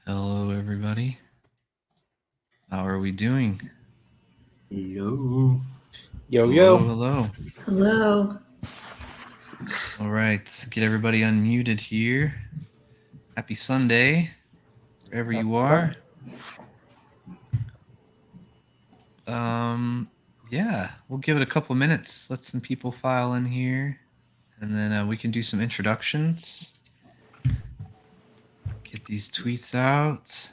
Hello, everybody. How are we doing? Yo. Yo, Hello, yo. hello. Hello. All right, get everybody unmuted here. Happy Sunday, wherever you are. Yeah, we'll give it a couple minutes. Let some people file in here, and then we can do some introductions. Get these tweets out.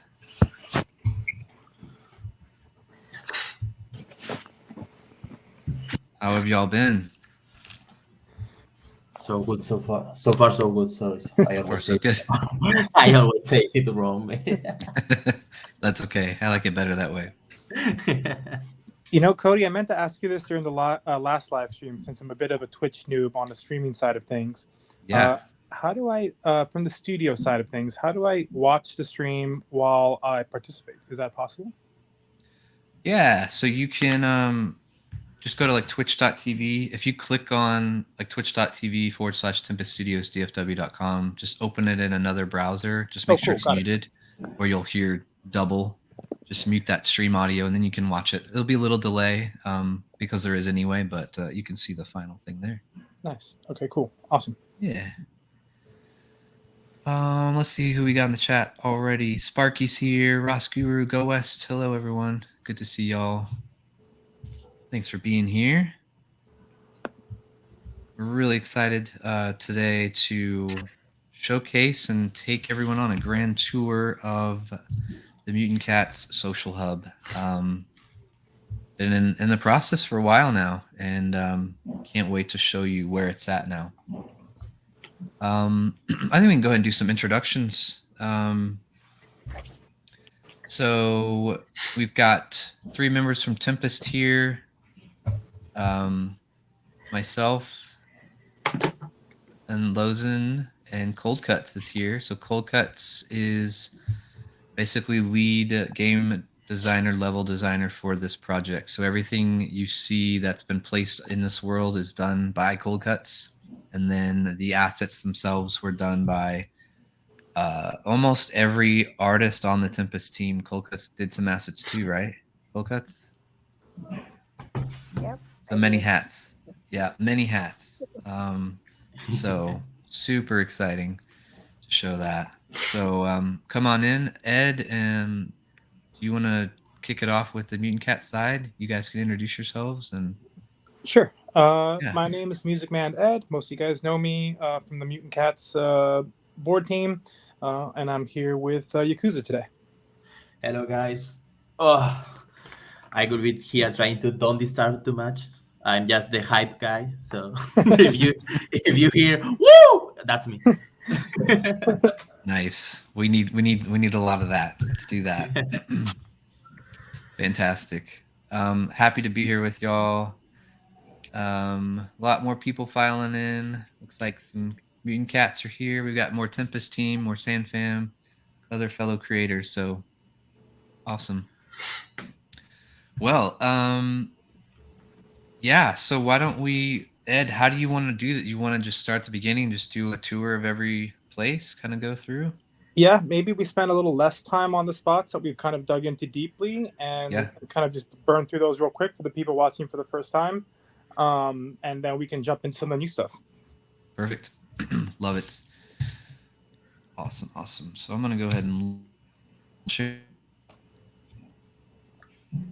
How have y'all been? So good so far. So far, so good. So I So far, always so say good. I always say it wrong. That's okay. I like it better that way. You know, Cody, I meant to ask you this during the last live stream, since I'm a bit of a Twitch noob on the streaming side of things. Yeah. How do I, from the studio side of things, how do I watch the stream while I participate? Is that possible? Yeah, so you can just go to like twitch.tv. If you click on like twitch.tv/TempestStudiosDFW.com, just open it in another browser. Just make sure it's muted, or you'll hear double. Just mute that stream audio, and then you can watch it. It'll be a little delay because there is anyway, but you can see the final thing there. Nice. Okay, cool. Awesome. Yeah. Let's see who we got in the chat already. Sparky's here. Ross Guru, Go West. Hello, everyone. Good to see y'all. Thanks for being here. We're really excited today to showcase and take everyone on a grand tour of the Mutant Cats Social Hub. Been in the process for a while now, and can't wait to show you where it's at now. I think we can go ahead and do some introductions. So we've got 3 members from Tempest here. Myself and Lozen and Cold Cuts is here. So Cold Cuts is basically lead game designer, level designer for this project. So everything you see that's been placed in this world is done by Cold Cuts. And then the assets themselves were done by almost every artist on the Tempest team. Cold Cuts did some assets too, right? Cold Cuts? Yep. So many hats. Yeah, many hats. So super exciting to show that. So come on in, Ed. Do you want to kick it off with the Mutant Cat side? You guys can introduce yourselves and. Sure. My name is Music Man Ed. Most of you guys know me from the Mutant Cats board team, and I'm here with Yakuza today. Hello, guys. Oh, I could be here trying to don't disturb too much. I'm just the hype guy. So if you hear woo, that's me. Nice. We need a lot of that. Let's do that. Fantastic. Happy to be here with y'all. A lot more people filing in. Looks like some Mutant Cats are here. We've got more Tempest team, more Sand Fam, other fellow creators. So awesome. Well, yeah. So why don't we, Ed? How do you want to do that? You want to just start at the beginning, just do a tour of every place, kind of go through? Yeah, maybe we spend a little less time on the spots that we've kind of dug into deeply, and kind of just burn through those real quick for the people watching for the first time, and then we can jump into some of the new stuff. Perfect. Love it. Awesome. So I'm going to go ahead and share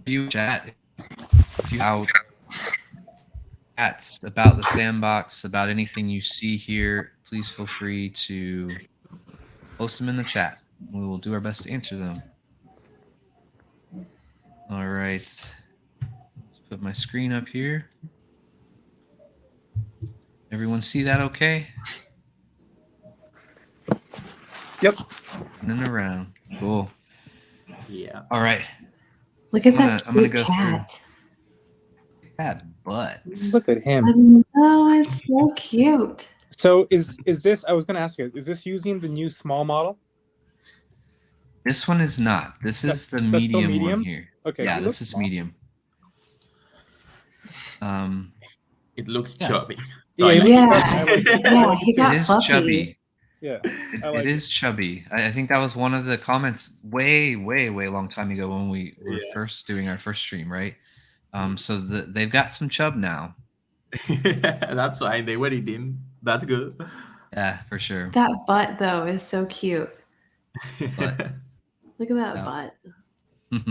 you chat out chats about the Sandbox, about anything you see here. Please feel free to post them in the chat. We will do our best to answer them. All right. Let's put my screen up here. Everyone see that okay? Yep. Running around. Cool. Yeah. All right. Look at that I'm gonna go cat. through. Cat butt. Look at him. Oh, it's so cute. So is this? I was going to ask you guys. Is this using the new small model? This one is not. This is the medium one here. Okay. Yeah, this is medium. It looks chubby. So yeah, he got it is fluffy. chubby. Yeah, It, I it like it. is chubby. I think that was one of the comments way, way, way long time ago when we were Yeah. first doing our first stream, right? So they've got some chub now. That's fine. They were eating. That's good. Yeah, for sure. That butt though is so cute. But Look at that yeah. butt.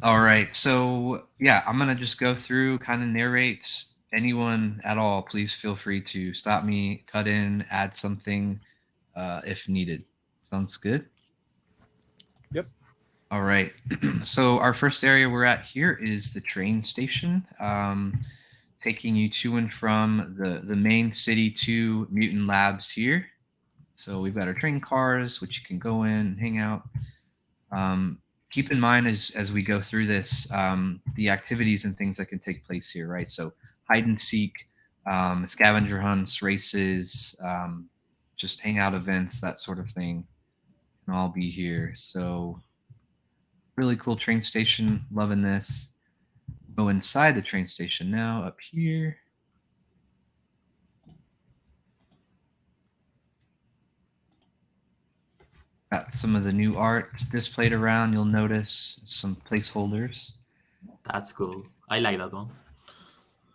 All right. So yeah, I'm gonna just go through, kind of narrate. Anyone at all, please feel free to stop me, cut in, add something if needed. Sounds good. Yep. All right. So our first area we're at here is the train station, taking you to and from the main city to Mutant Labs here. So we've got our train cars, which you can go in and hang out. Keep in mind as we go through this, the activities and things that can take place here, right? So hide and seek, scavenger hunts, races, just hangout events, that sort of thing can all be here. So really cool train station, loving this. Go inside the train station now, up here. Got some of the new art displayed around. You'll notice some placeholders. That's cool. I like that one.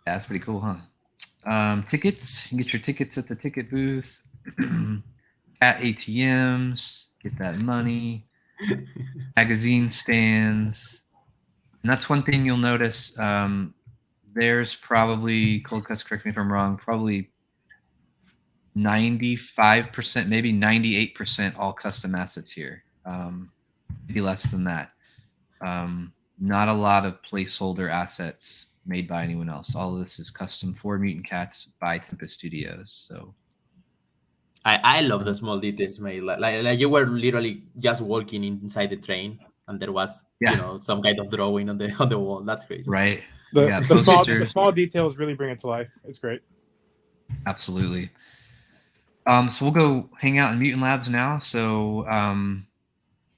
Yeah, that's pretty cool, huh? Tickets. You can get your tickets at the ticket booth. At ATMs, get that money. Magazine stands. And that's one thing you'll notice. There's probably, Cold Cuts, correct me if I'm wrong, probably 95%, maybe 98% all custom assets here. Maybe less than that. Not a lot of placeholder assets made by anyone else. All of this is custom for Mutant Cats by Tempest Studios. So I love the small details, mate. Like you were literally just walking inside the train, and there was some kind of drawing on the wall. That's crazy. Right. The small details really bring it to life. It's great. Absolutely. So we'll go hang out in Mutant Labs now. So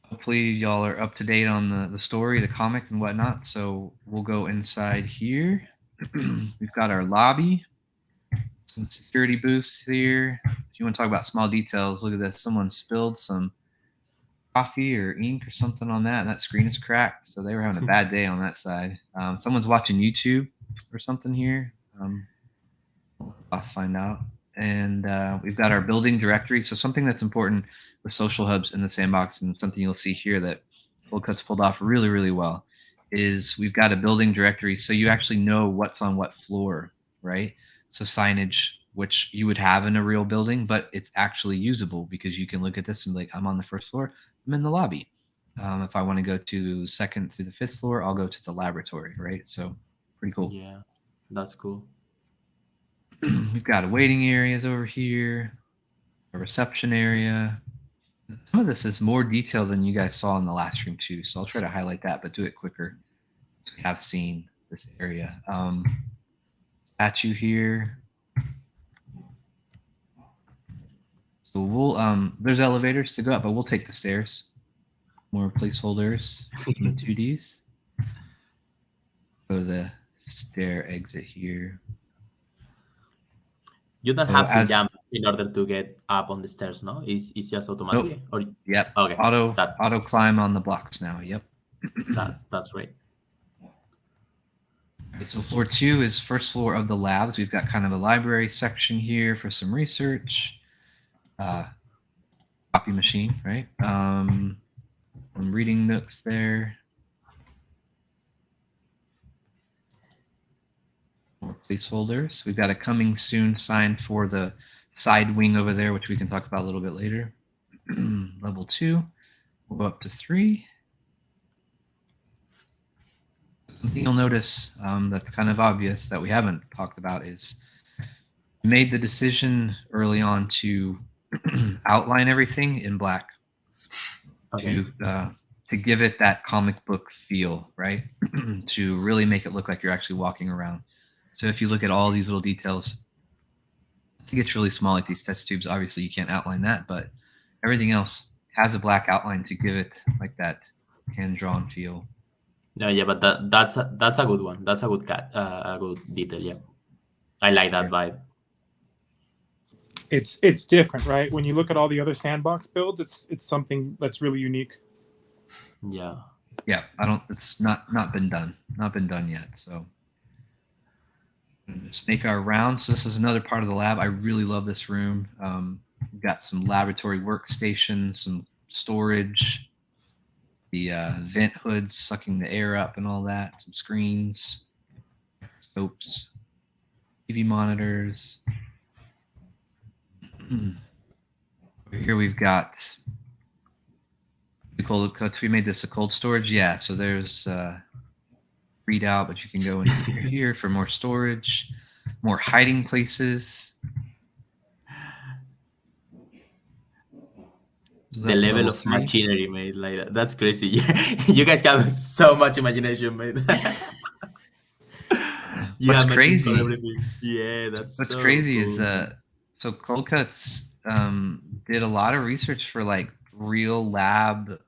hopefully y'all are up to date on the story, the comic, and whatnot. So we'll go inside here. We've got our lobby, some security booths here. If you want to talk about small details, look at this. Someone spilled some coffee or ink or something on that, and that screen is cracked. So they were having a bad day on that side. Someone's watching YouTube or something here. Let's find out. And we've got our building directory. So something that's important with social hubs in the sandbox, and something you'll see here that Cold Cuts pulled off really, really well, is we've got a building directory. So you actually know what's on what floor, right? So signage, which you would have in a real building, but it's actually usable because you can look at this and be like, I'm on the first floor, I'm in the lobby. If I want to go to the second through the fifth floor, I'll go to the laboratory, right? So pretty cool. Yeah, that's cool. We've got waiting areas over here, a reception area. Some of this is more detail than you guys saw in the last stream too, so I'll try to highlight that, but do it quicker. So we have seen this area. Statue here. So we'll there's elevators to go up, but we'll take the stairs. More placeholders in the 2Ds. Go to the stair exit here. You don't have to jump in order to get up on the stairs, no? It's just automatically. Nope. Yep. Okay. Auto climb on the blocks now. Yep. That's great. Right, so floor 2 is first floor of the labs. We've got kind of a library section here for some research. Copy machine, right? Some reading nooks there. More placeholders. We've got a coming soon sign for the side wing over there, which we can talk about a little bit later. Level 2. We'll go up to 3. Something you'll notice that's kind of obvious that we haven't talked about is we made the decision early on to outline everything in black. Okay. To give it that comic book feel, right? To really make it look like you're actually walking around. So if you look at all these little details, it gets really small, like these test tubes. Obviously, you can't outline that, but everything else has a black outline to give it like that hand-drawn feel. No, yeah, but that's a good one. That's a good detail. Yeah, I like that vibe. it's different, right? When you look at all the other Sandbox builds, it's something that's really unique. Yeah. Yeah, it's not been done yet. So just make our rounds. So this is another part of the lab. I really love this room. We've got some laboratory workstations, some storage, the vent hoods sucking the air up and all that, some screens, microscopes, TV monitors. Over here we've got the cold cuts. We made this a cold storage. Yeah, so there's readout, but you can go in here for more storage, more hiding places. So The level of machinery made like that. That's crazy. You guys have so much imagination, mate. What's crazy? For everything. Yeah, that's what's so crazy cool. is so Cold Cuts did a lot of research for like real lab,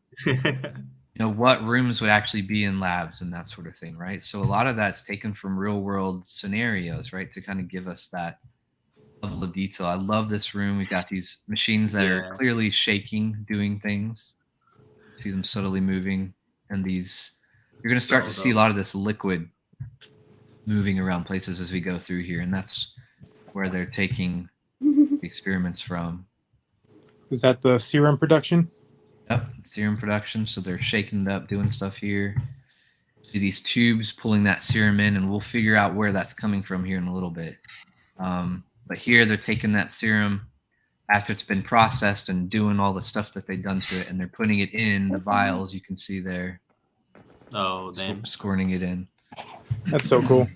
what rooms would actually be in labs and that sort of thing, right? So a lot of that's taken from real world scenarios, right, to kind of give us that level of detail. I love this room. We've got these machines that are clearly shaking, doing things. See them subtly moving, and you're going to start to see a lot of this liquid moving around places as we go through here, and that's where they're taking the experiments from. Is that the serum production? Yep, serum production. So they're shaking it up, doing stuff here. See these tubes pulling that serum in, and we'll figure out where that's coming from here in a little bit. But here they're taking that serum after it's been processed and doing all the stuff that they've done to it, and they're putting it in the vials. You can see there. Oh, damn. Squirting it in. That's so cool.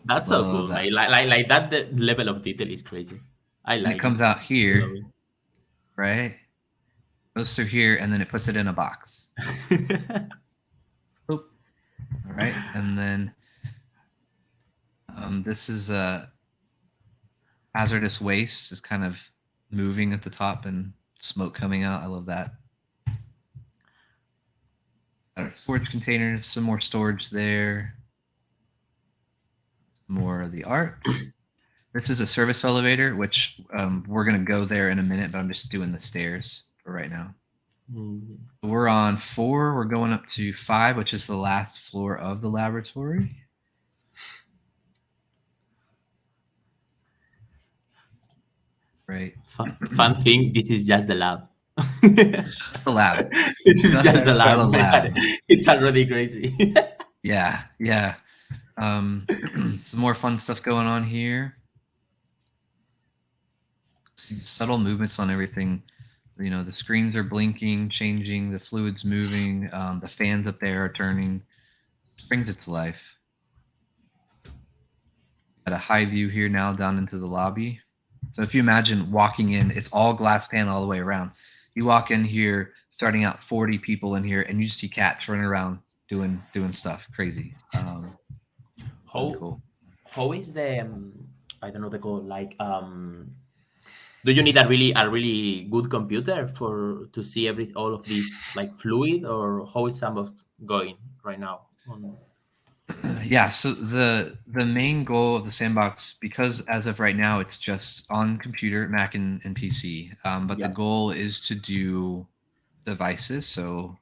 That's so cool. That. Like that, the level of detail is crazy. I like it. Comes out here, right? Goes through here, and then it puts it in a box. All right, and then this is a hazardous waste. It's kind of moving at the top and smoke coming out. I love that. Storage containers, some more storage there. More of the art. This is a service elevator, which we're going to go there in a minute, but I'm just doing the stairs for right now. We're on 4. We're going up to 5, which is the last floor of the laboratory. Right. Fun thing, this is just the lab. It's the lab. This is just the lab. It's already crazy. Yeah. Some more fun stuff going on here. Some subtle movements on everything. The screens are blinking, changing, the fluid's moving, the fans up there are turning. It brings it to life. Got a high view here now down into the lobby. So if you imagine walking in, it's all glass panel all the way around. You walk in here, starting out 40 people in here, and you just see cats running around doing stuff crazy. Cool. How is the I don't know the code, like do you need a really good computer to see all of this like fluid, or how is Sandbox going right now? Yeah, so the main goal of the Sandbox, because as of right now it's just on computer, Mac and PC, but the goal is to do devices, so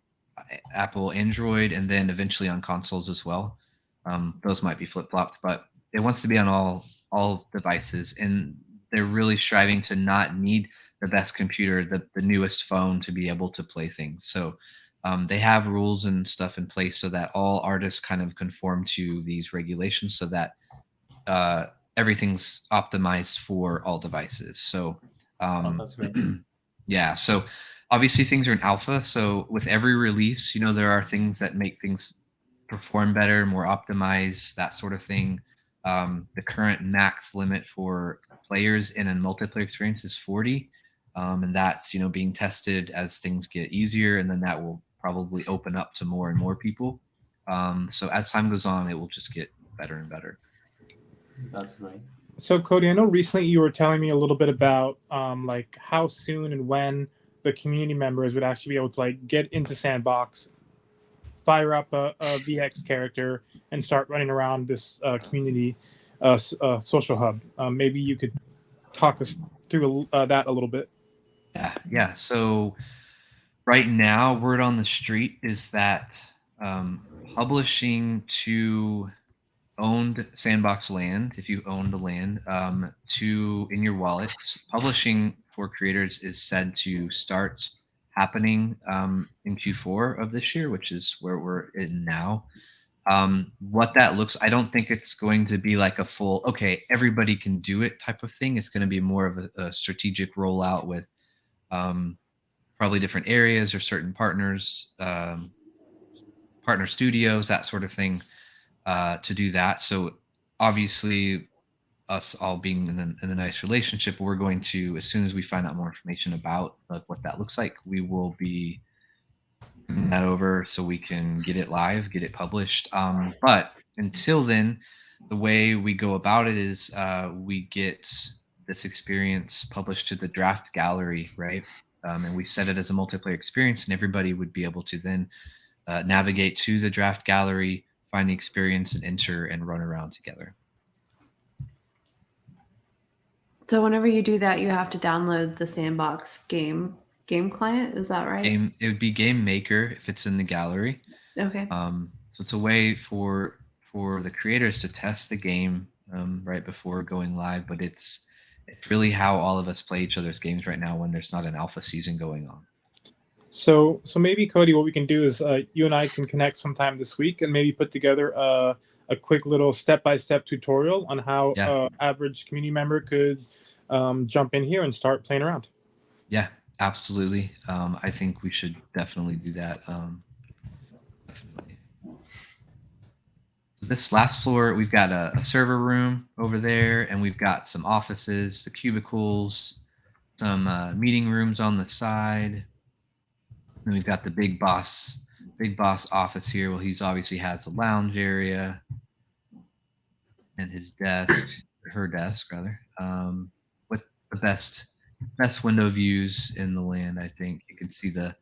Apple, Android, and then eventually on consoles as well. Those might be flip-flopped, but it wants to be on all devices, and they're really striving to not need the best computer, the newest phone to be able to play things. So they have rules and stuff in place so that all artists kind of conform to these regulations, so that everything's optimized for all devices. So that's great. Yeah, so obviously things are in alpha. So with every release, there are things that make things perform better, more optimized, that sort of thing. The current max limit for players in a multiplayer experience is 40. And that's, being tested as things get easier, and then that will probably open up to more and more people. So as time goes on, it will just get better and better. That's great. So Cody, I know recently you were telling me a little bit about like how soon and when the community members would actually be able to like get into Sandbox, fire up a VX character, and start running around this community social hub. Maybe you could talk us through that a little bit. Yeah. So right now, word on the street is that publishing to owned Sandbox land, if you own the land, to in your wallet, publishing for creators is said to start happening in Q4 of this year, which is where we're in now. What that looks, I don't think it's going to be like a full, okay, everybody can do it type of thing. It's going to be more of a strategic rollout with probably different areas or certain partners, partner studios, that sort of thing, to do that. So obviously, us all being in a nice relationship, we're going to, as soon as we find out more information about what that looks like, we will be bringing that over so we can get it live, get it published. But until then, the way we go about it is we get this experience published to the draft gallery, right? And we set it as a multiplayer experience, and everybody would be able to then navigate to the draft gallery, find the experience, and enter and run around together. So whenever you do that, you have to download the Sandbox game client. Is that right? It would be Game Maker if it's in the gallery. Okay. So it's a way for the creators to test the game right before going live, but it's really how all of us play each other's games right now when there's not an alpha season going on. So maybe, Cody, what we can do is you and I can connect sometime this week and maybe put together a quick little step-by-step tutorial on how average community member could jump in here and start playing around. Yeah, absolutely. I think we should definitely do that. Definitely. This last floor, we've got a server room over there, and we've got some offices, the cubicles, some meeting rooms on the side. And we've got the big boss office here. Well, he's obviously has a lounge area and his desk, her desk rather, with the best window views in the land. I think you can see the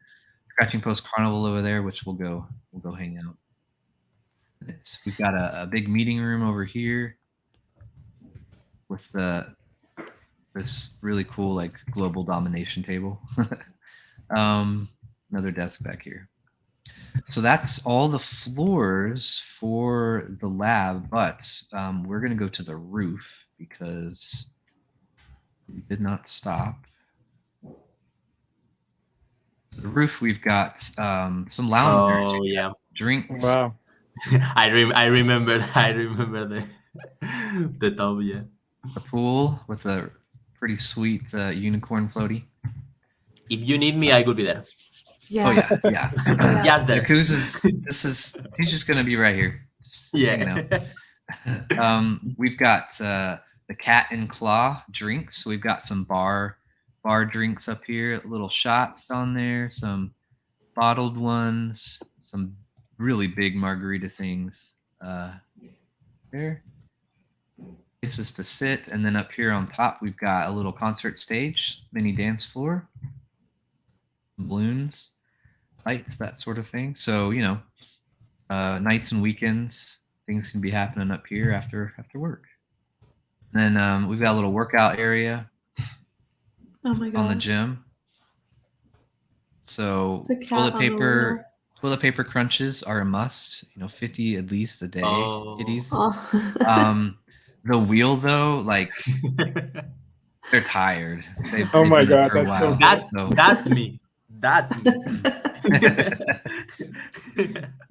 Scratching Post Carnival over there, which we'll go hang out. We've got a big meeting room over here with this really cool like global domination table. Another desk back here. So that's all the floors for the lab, but we're going to go to the roof because we did not stop. The roof, we've got some lounge. Oh yeah, drinks. Wow. I remember the the top. Yeah, A pool with a pretty sweet unicorn floaty. if you need me, I could be there. Yeah. Oh yeah. Just there. Yakuza's he's just gonna be right here. Just hanging out. We've got the Cat and Claw drinks. So we've got some bar drinks up here, little shots on there, some bottled ones, some really big margarita things there. Places to sit, and then up here on top we've got a little concert stage, mini dance floor, balloons, lights, that sort of thing. So nights and weekends, things can be happening up here after work. And then we've got a little workout area. Oh my god. On the gym. So The cat toilet on the paper. Toilet paper crunches are a must. 50 at least a day. Kitties. Oh. The wheel though, like they're tired. Oh my been up god, for a that's so while, good. That's me. That's me.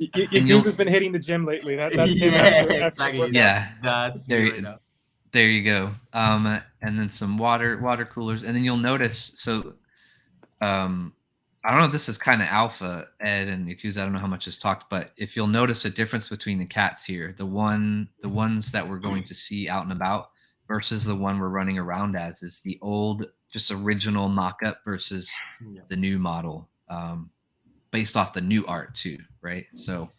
Yakuza's been hitting the gym lately. That's him Yeah, after exactly. workout. Yeah. That's There- me right now. There you go. And then some water coolers, and then you'll notice. So, I don't know if this is kind of alpha, Ed and Yakuza. I don't know how much is talked, but if you'll notice a difference between the cats here, the ones that we're going to see out and about versus the one we're running around as is the old, just original mock-up versus the new model, based off the new art too, right? So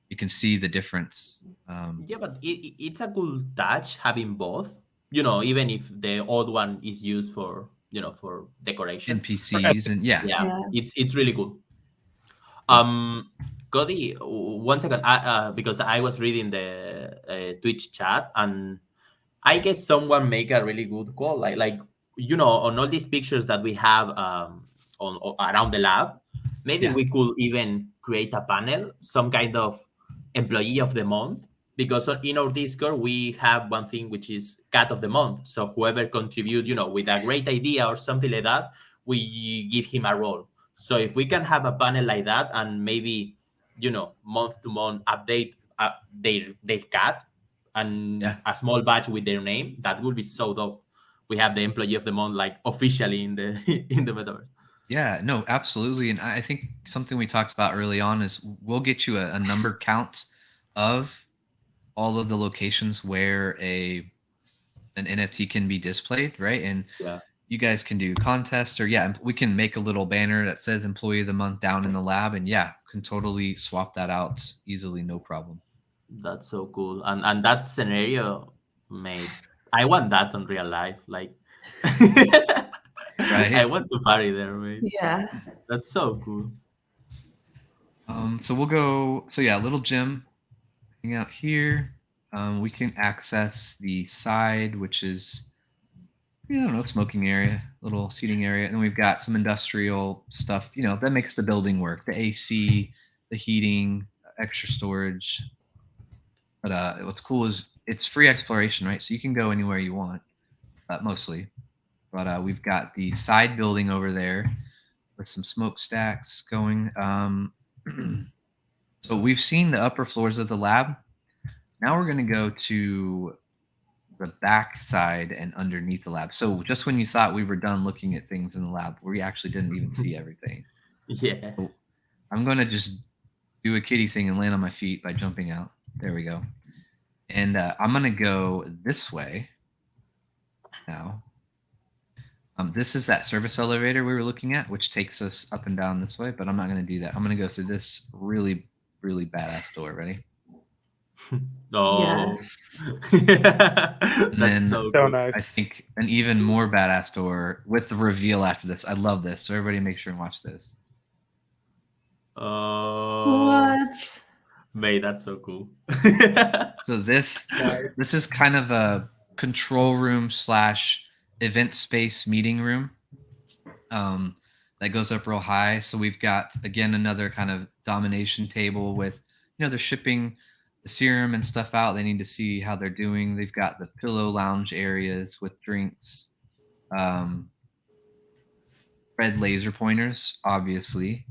you can see the difference. Yeah, but it's a cool touch having both. Even if the old one is used for for decoration. NPCs and yeah. It's really cool. Cody, 1 second, because I was reading the Twitch chat, and I guess someone make a really good call. Like on all these pictures that we have around the lab, maybe Yeah. we could even create a panel, some kind of employee of the month, because in our Discord we have one thing which is cat of the month. So whoever contribute, with a great idea or something like that, we give him a role. So if we can have a panel like that, and maybe month to month update their cat, and Yeah. a small badge with their name, that would be so dope. We have the employee of the month like officially in the in the metaverse. Yeah, no, absolutely. And I think something we talked about early on is we'll get you a number count of all of the locations where an NFT can be displayed, right? And Yeah, you guys can do contests, or yeah, we can make a little banner that says employee of the month down in the lab, and yeah, can totally swap that out easily, no problem. that's so cool. And that scenario, mate, I want that in real life. Like, I Right? want to party there, mate. Yeah. That's so cool. So we'll go. So yeah, little gym, hang out here. We can access the side, which is I don't know, smoking area, little seating area, and then we've got some industrial stuff. That makes the building work. The AC, the heating, extra storage. But what's cool is it's free exploration, right? So you can go anywhere you want, mostly. But we've got the side building over there with some smokestacks going. So we've seen the upper floors of the lab. Now we're going to go to the back side and underneath the lab. So just when you thought we were done looking at things in the lab, we actually didn't even see everything. Yeah. So I'm going to just do a kitty thing and land on my feet by jumping out. There we go. And I'm going to go this way now. This is that service elevator we were looking at, which takes us up and down this way, but I'm not going to do that. I'm going to go through this really, really badass door. Ready? Oh. Yes. That's then so So cool. nice. I think an even more badass door with the reveal after this. I love this. So everybody make sure and watch this. Oh, What? mate, that's so cool. So this Nice. this is kind of a control room / event space meeting room. That goes up real high. So we've got again another kind of domination table with they're shipping the serum and stuff out. They need to see how they're doing. They've got the pillow lounge areas with drinks, red laser pointers, obviously.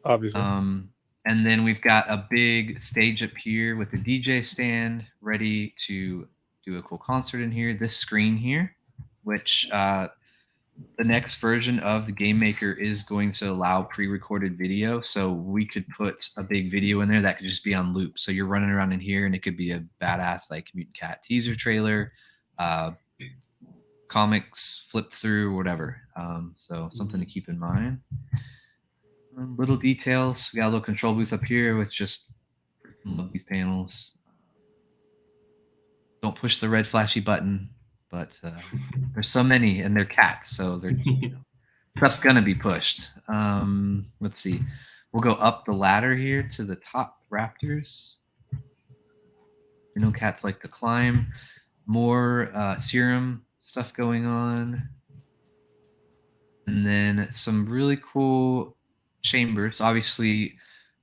Obviously. And then we've got a big stage up here with the DJ stand ready to do a cool concert in here. This screen here, which the next version of the game maker is going to allow pre-recorded video, so we could put a big video in there that could just be on loop. So you're running around in here and it could be a badass like Mutant Cat teaser trailer, comics flipped through, whatever. So something to keep in mind. Little details. We got a little control booth up here with just love these panels. Don't push the red flashy button, but there's so many, and they're cats, so they're stuff's gonna be pushed. Let's see. We'll go up the ladder here to the top raptors. Cats like to climb. More serum stuff going on, and then some really cool chambers. Obviously,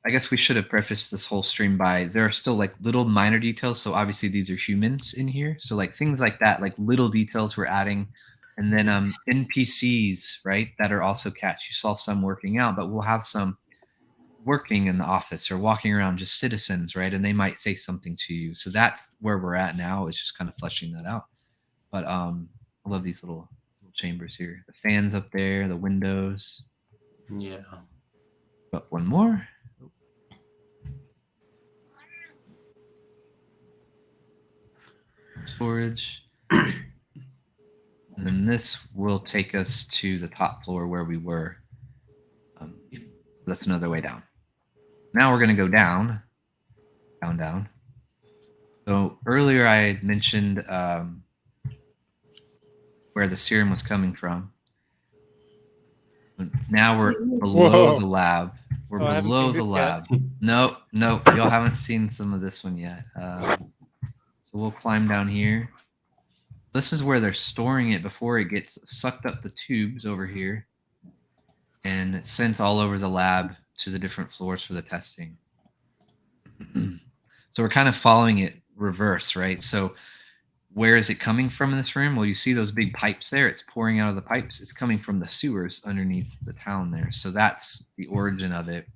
I guess we should have prefaced this whole stream by there are still like little minor details. So obviously these are humans in here. So like things like that, like little details we're adding. And then NPCs, right, that are also cats. You saw some working out, but we'll have some working in the office or walking around, just citizens, right? And they might say something to you. So that's where we're at now, is just kind of fleshing that out. But I love these little chambers here. The fans up there, the windows. Yeah. But one more. Storage. And then this will take us to the top floor where we were. That's another way down. Now we're going to go down. Down. So earlier I had mentioned where the serum was coming from. Now we're below the lab. We're below the lab. Nope. Y'all haven't seen some of this one yet. So we'll climb down here. This is where they're storing it before it gets sucked up the tubes over here and sent all over the lab to the different floors for the testing. So we're kind of following it reverse, right? So where is it coming from in this room? Well, you see those big pipes there. It's pouring out of the pipes. It's coming from the sewers underneath the town there. So that's the origin of it.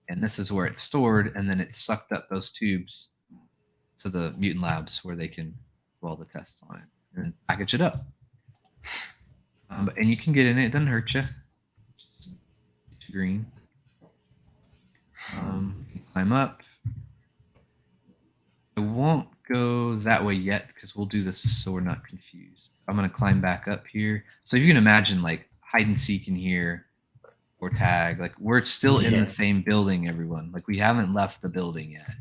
And this is where it's stored. And then it's sucked up those tubes to the mutant labs where they can do all the tests on it and package it up. And you can get in it. It doesn't hurt you. Get you green. You can climb up. I won't go that way yet because we'll do this so we're not confused. I'm going to climb back up here. So if you can imagine like hide and seek in here or tag, like we're still in the same building, everyone. Like we haven't left the building yet.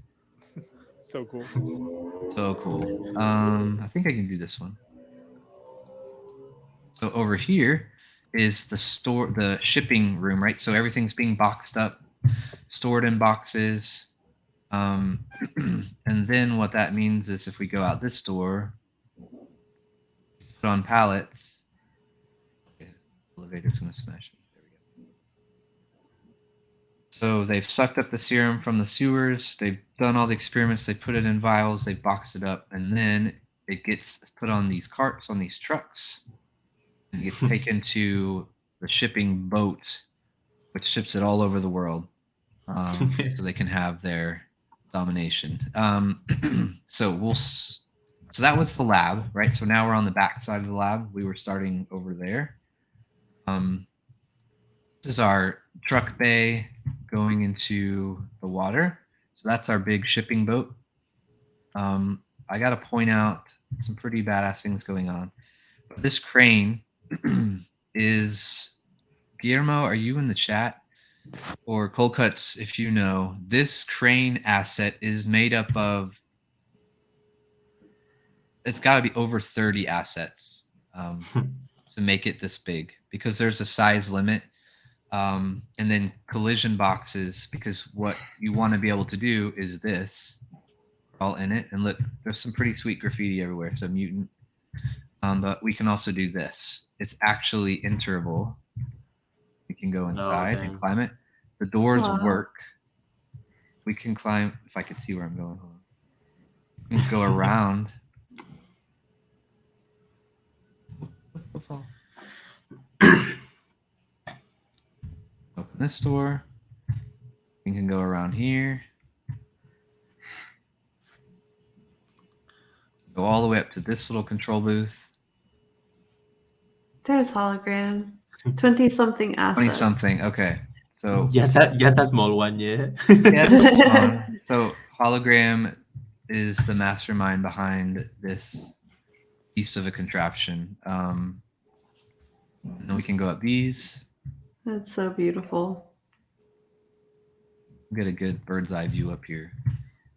So cool. So cool. I think I can do this one. So over here is the store, the shipping room, right? So everything's being boxed up, stored in boxes. And then what that means is if we go out this door, put on pallets, okay, elevator's gonna smash me. There we go. So they've sucked up the serum from the sewers, they've done all the experiments, they put it in vials, they boxed it up, and then it gets put on these carts, on these trucks, and it gets taken to the shipping boat, which ships it all over the world. So they can have their domination. So that was the lab, right? So now we're on the back side of the lab. We were starting over there. This is our truck bay going into the water. So that's our big shipping boat. I got to point out some pretty badass things going on. But this crane is, Guillermo, are you in the chat? Or Cold Cuts, if you know, this crane asset is made up of, it's got to be over 30 assets to make it this big because there's a size limit. And then collision boxes, because what you want to be able to do is this, all in it. And look, there's some pretty sweet graffiti everywhere. So Mutant. But we can also do this. It's actually enterable. We can go inside and climb it. The doors work. We can climb. If I could see where I'm going. Hold on. We can go around. Open this door. We can go around here. Go all the way up to this little control booth. There's hologram. 20-something assets. 20-something. Okay. So just a small one, yeah. Yeah, so hologram is the mastermind behind this piece of a contraption. And then we can go up these. That's so beautiful. Get a good bird's eye view up here.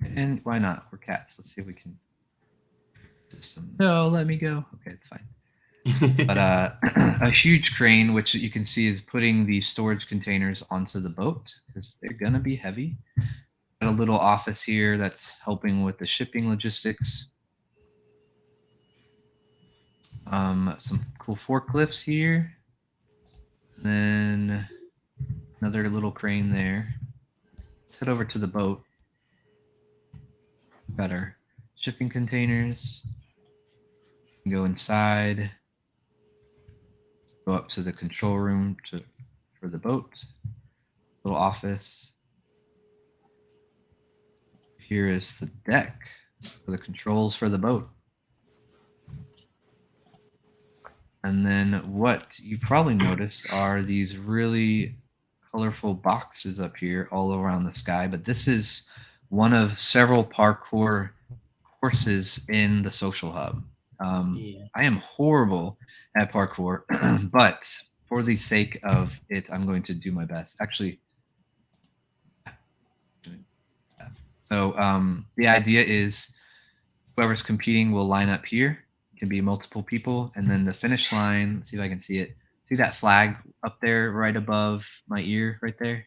And why not? We're cats. Let's see if we can. No, let me go. Okay, it's fine. But a huge crane, which you can see is putting the storage containers onto the boat because they're gonna be heavy. Got a little office here that's helping with the shipping logistics. Some cool forklifts here. And then another little crane there. Let's head over to the boat. Got our shipping containers. Go inside. Go up to the control room for the boat. Little office. Here is the deck for the controls for the boat. And then what you probably noticed are these really colorful boxes up here all around the sky. But this is one of several parkour courses in the social hub. I am horrible at parkour, but for the sake of it, I'm going to do my best. Actually, so the idea is whoever's competing will line up here. It can be multiple people, and then the finish line. Let's see if I can see it. See that flag up there, right above my ear, right there?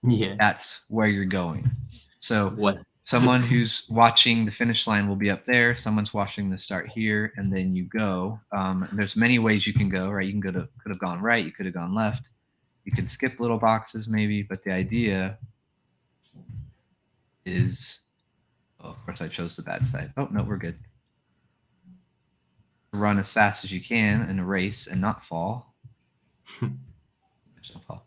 Yeah, that's where you're going. So what? someone who's watching the finish line will be up there. Someone's watching the start here, and then you go. And there's many ways you can go, right? You can could have gone right. You could have gone left. You can skip little boxes maybe, but the idea is, oh, of course I chose the bad side. Oh, no, we're good. Run as fast as you can in a race and not fall. Don't fall.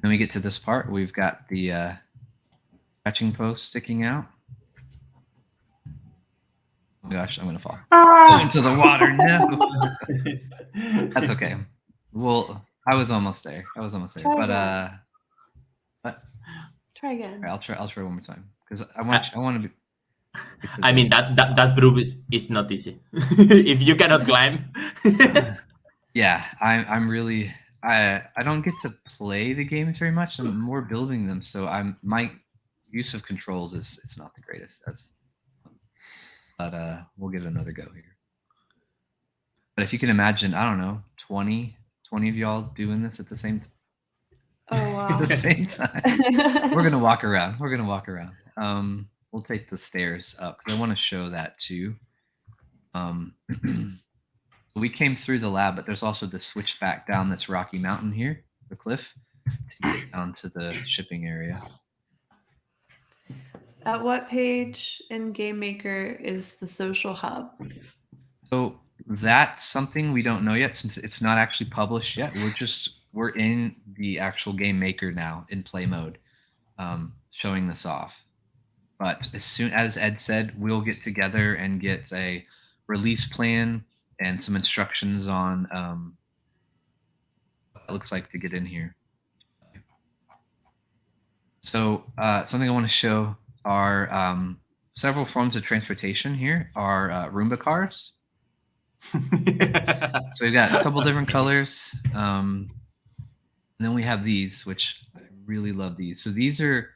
Then we get to this part. We've got the scratching post sticking out. Oh gosh, I'm gonna fall. Into the water. No. That's okay. Well, I was almost there. Try But again. but Try again. I'll try one more time because I want to be. I mean that proof is not easy. If you cannot climb. Yeah, I'm really I don't get to play the games very much. I'm more building them, so my use of controls is not the greatest. But we'll give it another go here. But if you can imagine, I don't know, 20 of y'all doing this at the same time. Oh wow. At the same time. We're gonna walk around. We'll take the stairs up because I want to show that too. We came through the lab, but there's also the switch back down this rocky mountain here, the cliff, to get down to the shipping area. At what page in Game Maker is the social hub? So that's something we don't know yet since it's not actually published yet. We're in the actual Game Maker now in play mode, showing this off. But as soon as Ed said, we'll get together and get a release plan and some instructions on what it looks like to get in here. So something I want to show are several forms of transportation here are Roomba cars. So we've got a couple different colors. And then we have these, which I really love these. So these are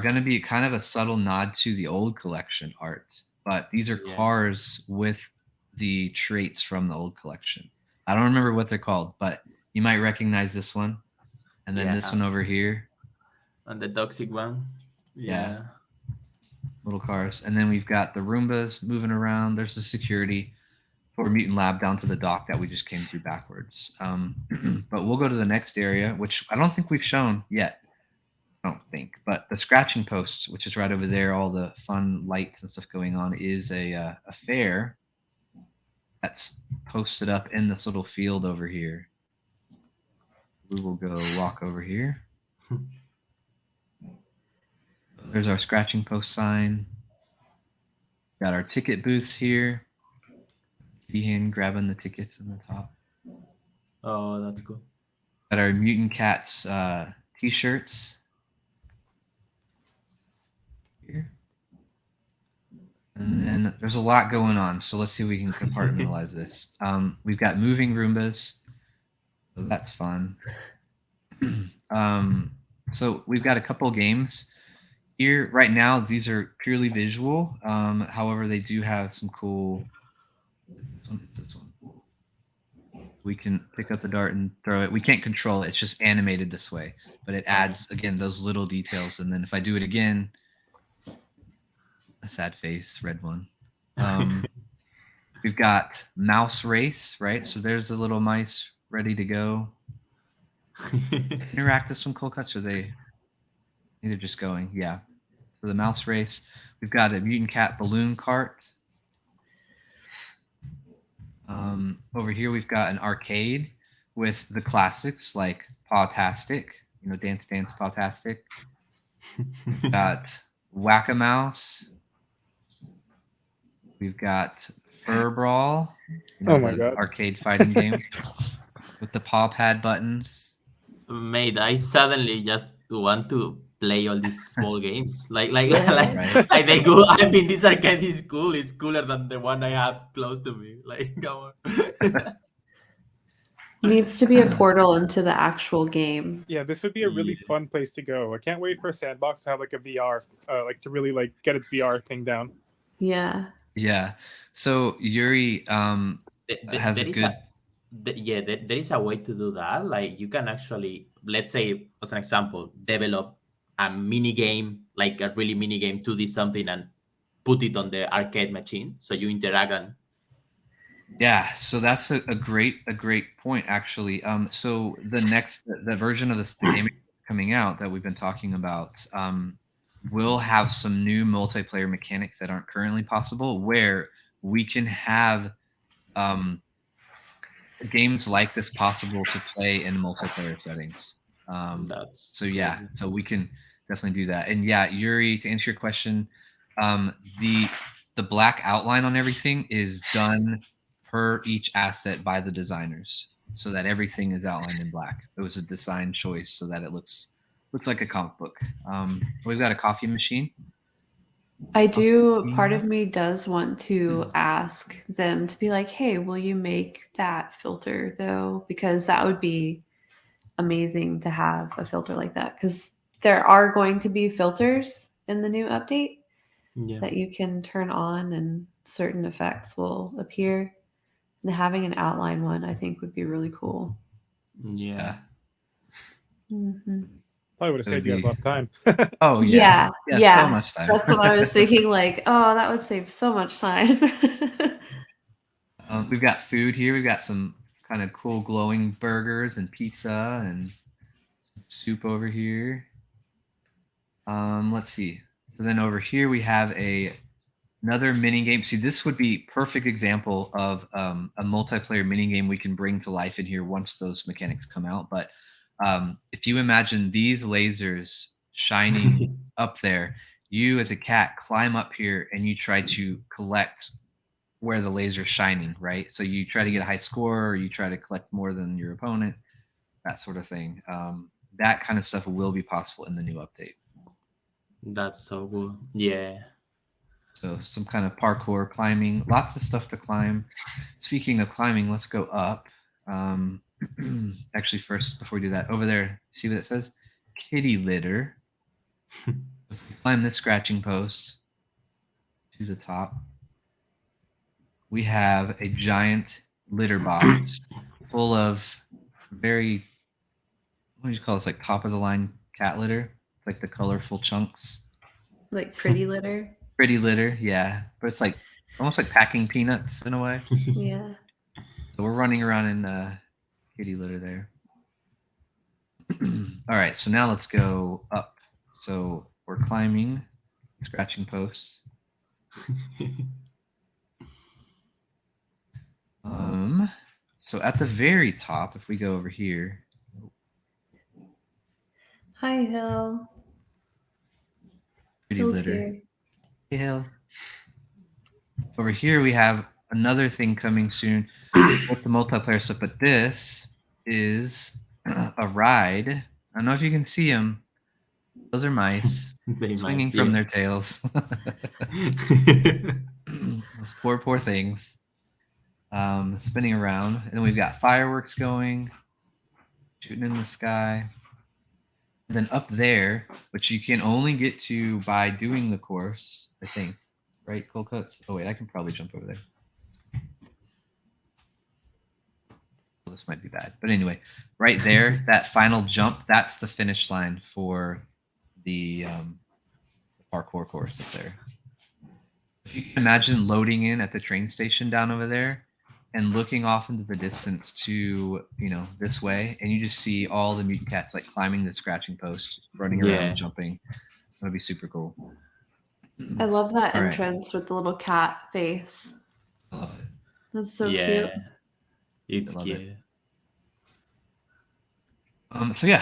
going to be kind of a subtle nod to the old collection art, but these are cars with the traits from the old collection. I don't remember what they're called, but you might recognize this one. And then this one over here. And the toxic one. Yeah. Little cars. And then we've got the Roombas moving around. There's the security for Mutant Lab down to the dock that we just came through backwards. But we'll go to the next area, which I don't think we've shown yet. I don't think. But the scratching post, which is right over there, all the fun lights and stuff going on, is a fair that's posted up in this little field over here. We will go walk over here. There's our scratching post sign. Got our ticket booths here. Behan grabbing the tickets in the top. Oh, that's cool. Got our Mutant Cats t-shirts here. And then there's a lot going on, so let's see if we can compartmentalize this. We've got moving Roombas, so that's fun. So we've got a couple games here right now. These are purely visual. However, they do have some cool. This one. We can pick up the dart and throw it. We can't control it. It's just animated this way, but it adds again those little details. And then if I do it again, a sad face, red one. We've got mouse race, right? So there's the little mice ready to go. Interact this one, cold cuts, or they either just going? Yeah. So the mouse race. We've got a Mutant Cat balloon cart. Over here we've got an arcade with the classics like Pawtastic, Dance Dance Pawtastic. We've got Whack-A-Mouse. We've got Fur Brawl. Oh my God. Arcade fighting game with the paw pad buttons. Mate, I suddenly just want to play all these small games. Like Right. they go. I mean, this arcade is cool. It's cooler than the one I have close to me. Like, come on. Needs to be a portal into the actual game. Yeah, this would be a really fun place to go. I can't wait for Sandbox to have like a VR, to really get its VR thing down. Yeah. Yeah. So Yuri has a good. there is a way to do that. Like you can actually, let's say, as an example, develop a mini game, like a really mini game, 2D something, and put it on the arcade machine, so you interact and. Yeah, so that's a great point actually. So the version of the game coming out that we've been talking about will have some new multiplayer mechanics that aren't currently possible, where we can have games like this possible to play in multiplayer settings. So yeah, Crazy. so we can definitely do that. And yeah, Yuri, to answer your question, the black outline on everything is done per each asset by the designers, so that everything is outlined in black. It was a design choice so that it looks like a comic book. We've got a coffee machine. I do. Part of me does want to ask them to be like, hey, will you make that filter though? Because that would be amazing to have a filter like that. Because there are going to be filters in the new update that you can turn on and certain effects will appear. And having an outline one, I think, would be really cool. Yeah. Probably would have saved you a lot of time. Oh yes. Yeah, so much time. That's what I was thinking. Like, oh, that would save so much time. We've got food here. We've got some kind of cool glowing burgers and pizza and soup over here. Let's see. So then over here we have another mini game. See, this would be perfect example of a multiplayer mini game we can bring to life in here once those mechanics come out. But if you imagine these lasers shining up there, you as a cat climb up here and you try to collect where the laser's shining, right? So you try to get a high score, or you try to collect more than your opponent, that sort of thing. That kind of stuff will be possible in the new update. That's so good. Yeah. So some kind of parkour, climbing, lots of stuff to climb. Speaking of climbing, let's go up. Actually, first, before we do that, over there, see what it says? Kitty litter. If we climb this scratching post to the top, we have a giant litter box full of very, what do you call this, like top of the line cat litter? It's like the colorful chunks. Like pretty litter. Pretty litter, yeah. But it's like almost like packing peanuts in a way. Yeah. So we're running around in kitty litter there. All right, so now let's go up. So we're climbing, scratching posts. So at the very top, if we go over here. Hi, Hill. Pretty Hill's litter. Here. Hey, Hill. Over here we have another thing coming soon with the multiplayer stuff, but this is a ride. I don't know if you can see them. Those are mice swinging from their tails. Those poor things. Spinning around. And then we've got fireworks going, shooting in the sky. And then up there, which you can only get to by doing the course, I think. Right, Cold Cuts? Oh, wait, I can probably jump over there. Well, this might be bad. But anyway, right there, that final jump, that's the finish line for the parkour course up there. If you can imagine loading in at the train station down over there and looking off into the distance to, this way, and you just see all the mutant cats like climbing the scratching post, running around, jumping. That would be super cool. I love that entrance with the little cat face. I love it. That's so cute. It's cute.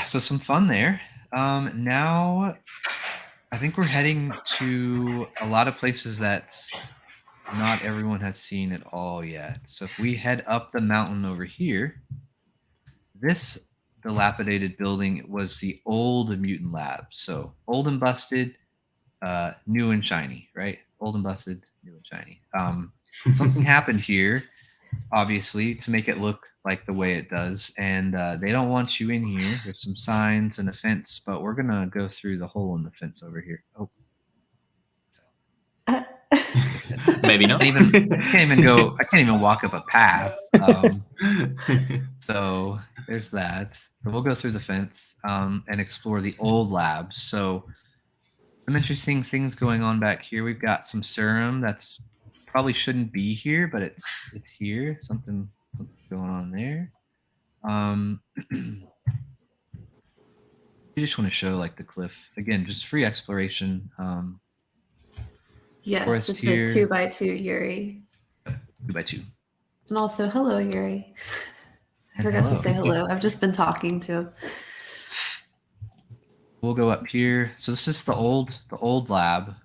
So some fun there. Now I think we're heading to a lot of places that not everyone has seen at all yet. So if we head up the mountain over here, this dilapidated building was the old mutant lab. So old and busted, new and shiny, right? Old and busted, new and shiny. Something happened here, obviously, to make it look like the way it does. And they don't want you in here. There's some signs and a fence, but we're going to go through the hole in the fence over here. Oh. Maybe not. I can't even walk up a path. So there's that. So we'll go through the fence and explore the old labs. So some interesting things going on back here. We've got some serum that's probably shouldn't be here, but it's here. Something going on there. You just want to show like the cliff again, just free exploration. Yes, forest it's here. a 2x2, Yuri. 2x2. And also, hello, Yuri. I And forgot hello. to say hello. I've just been talking to him. We'll go up here. So this is the old lab.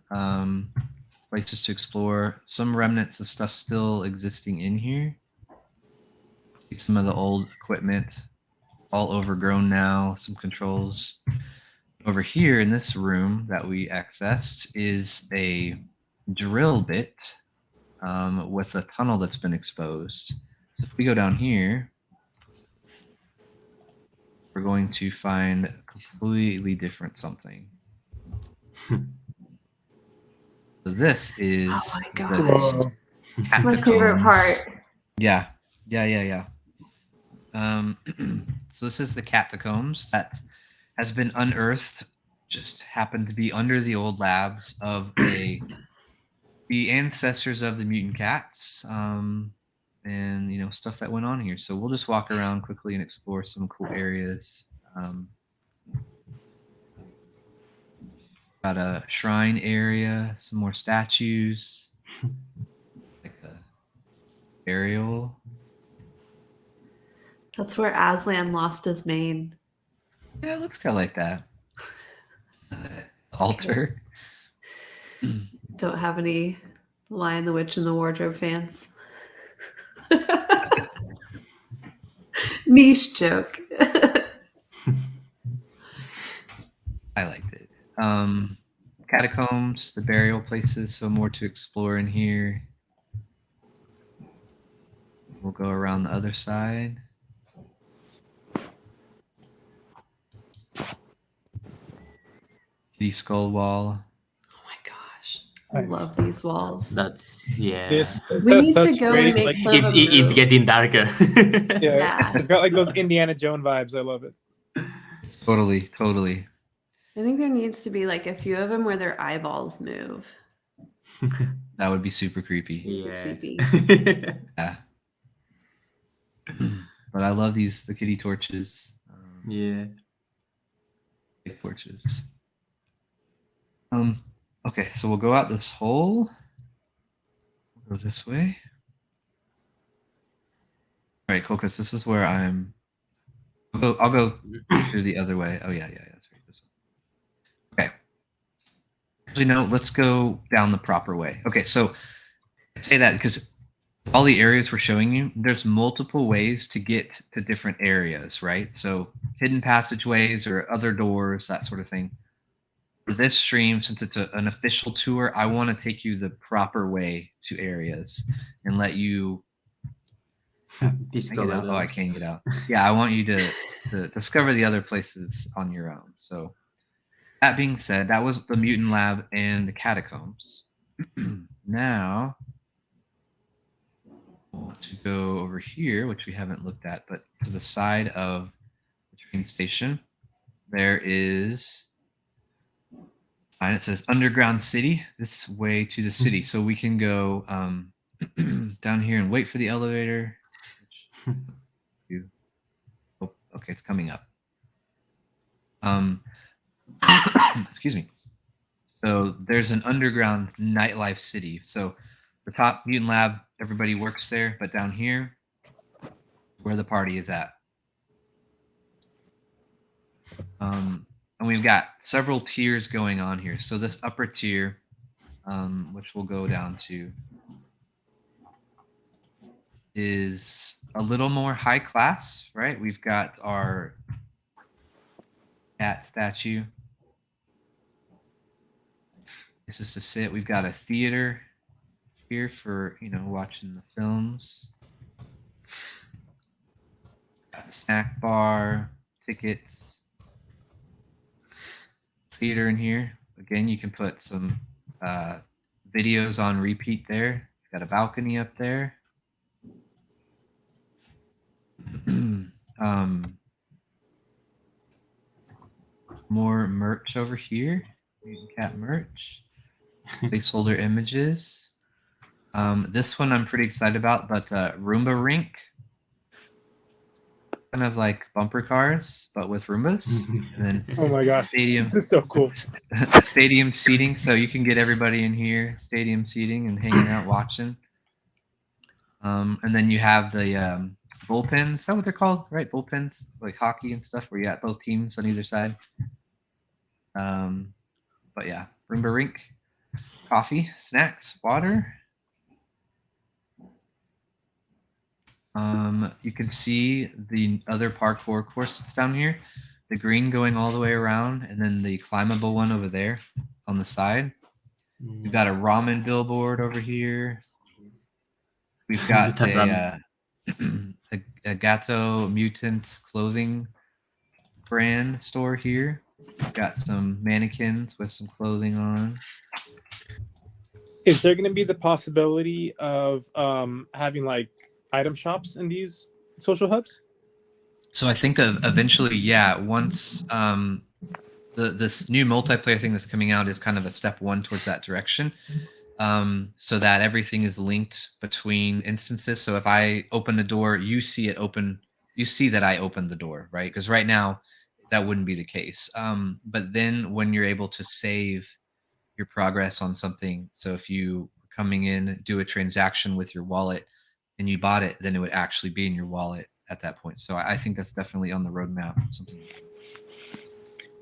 Places to explore. Some remnants of stuff still existing in here. See some of the old equipment, all overgrown now. Some controls. Over here in this room that we accessed is a drill bit with a tunnel that's been exposed. So if we go down here, we're going to find a completely different something. So this is Oh my gosh. Whoa. My favorite catacombs. part. Yeah. So this is the catacombs that has been unearthed. Just happened to be under the old labs of the ancestors of the mutant cats, and stuff that went on here. So we'll just walk around quickly and explore some cool areas. Got a shrine area, some more statues, like a burial. That's where Aslan lost his mane. Yeah, it looks kind of like that. Altar. Don't have any Lion the Witch and the Wardrobe fans. Niche joke. I liked it. Catacombs, the burial places, so more to explore in here. We'll go around the other side. Kitty skull wall. Oh my gosh. Nice. I love these walls. That's yeah. This We has need to such go great, and make like, some of them It's move. getting darker. yeah, it's got like those Indiana Jones vibes. I love it. Totally. I think there needs to be like a few of them where their eyeballs move. That would be super creepy. Yeah. Creepy. Yeah. But I love the kitty torches. Yeah. Big torches. Okay, so we'll go out this hole. We'll go this way. All right, cool. Because this is where I'm. I'll go through the other way. Oh yeah, that's right. This way. Okay. Actually, no. Let's go down the proper way. Okay, so I say that because all the areas we're showing you, there's multiple ways to get to different areas, right? So hidden passageways or other doors, that sort of thing. For this stream, since it's an official tour, I want to take you the proper way to areas and let you Discover get out. Oh, I those. can't get out. Yeah, I want you to discover the other places on your own. So that being said, that was the mutant lab and the catacombs. Now I want to go over here, which we haven't looked at, but to the side of the train station, there is and it says underground city, this way to the city. So we can go down here and wait for the elevator. Oh, okay, it's coming up. Excuse me. So there's an underground nightlife city. So the top mutant lab, everybody works there, but down here, where the party is at. And we've got several tiers going on here. So this upper tier, which we'll go down to, is a little more high class, right? We've got our cat statue. This is to sit. We've got a theater here for, watching the films. Got a snack bar, tickets. Theater in here. Again, you can put some videos on repeat there. Got a balcony up there. More merch over here. Mutant Cat merch. Placeholder images. This one I'm pretty excited about, but Roomba Rink. Kind of like bumper cars, but with Roombas. And then Oh my gosh, stadium. this is so cool. Stadium seating, so you can get everybody in here. Stadium seating and hanging out, watching. And then you have the bullpens. Is that what they're called? Right, bullpens, like hockey and stuff, where you got both teams on either side. But yeah, Roomba Rink, coffee, snacks, water. You can see the other parkour course that's down here, the green going all the way around, and then the climbable one over there on the side. We've got a ramen billboard over here. We've got a Gato Mutant clothing brand store here. We've got some mannequins with some clothing on. Is there going to be the possibility of having like item shops in these social hubs? So I think eventually, yeah, once this new multiplayer thing that's coming out is kind of a step one towards that direction. So that everything is linked between instances. So if I open a door, you see it open, you see that I opened the door, right? Because right now that wouldn't be the case. But then when you're able to save your progress on something, so if you coming in, do a transaction with your wallet and you bought it, then it would actually be in your wallet at that point. So I think that's definitely on the roadmap. Something.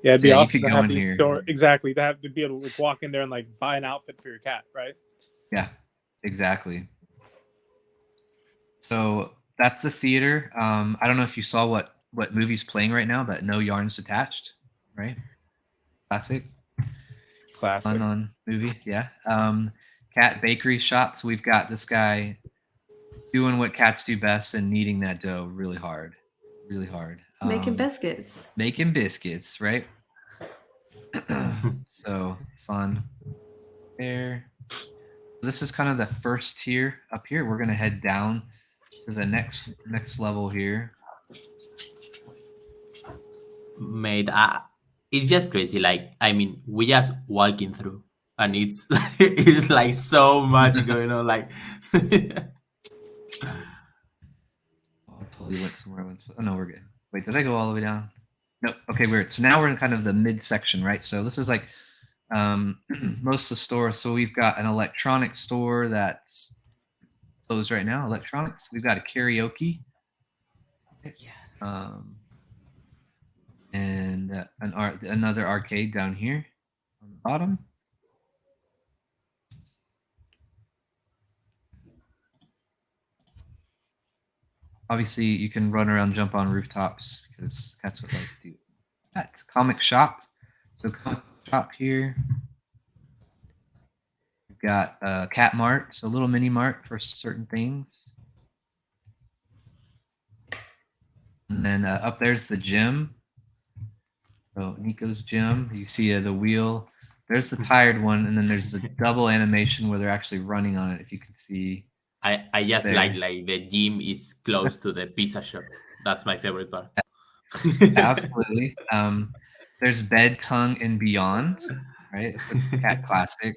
Yeah, it'd be Yeah, you awesome could to go have in these here. store exactly. To have to be able to like, walk in there and like buy an outfit for your cat, right? Yeah, exactly. So that's the theater. I don't know if you saw what movie's playing right now, but No Yarns Attached, right? Classic. Classic. Fun on movie, yeah. Cat bakery shop. So we've got this guy doing what cats do best and kneading that dough really hard, really hard. Making biscuits. Making biscuits, right? So fun there. This is kind of the first tier up here. We're gonna head down to the next level here. Mate, it's just crazy. Like, I mean, we just walking through, and it's it's like so much going on. Like, Oh, I totally went somewhere I went. Oh no, we're good. Wait, did I go all the way down? Nope. Okay, weird. So now we're in kind of the mid section, right? So this is like most of the store. So we've got an electronics store that's closed right now. Electronics. We've got a karaoke. Yeah. And another arcade down here on the bottom. Obviously, you can run around, jump on rooftops because cats would like to do that. Comic shop. So comic shop here. We've got Cat Mart, so a little mini mart for certain things. And then up there's the gym. So Nico's gym. You see the wheel. There's the tired one, and then there's the double animation where they're actually running on it. If you can see. I just there. like the gym is close to the pizza shop. That's my favorite part. Absolutely. There's Bed, Tongue, and Beyond, right? It's a cat classic.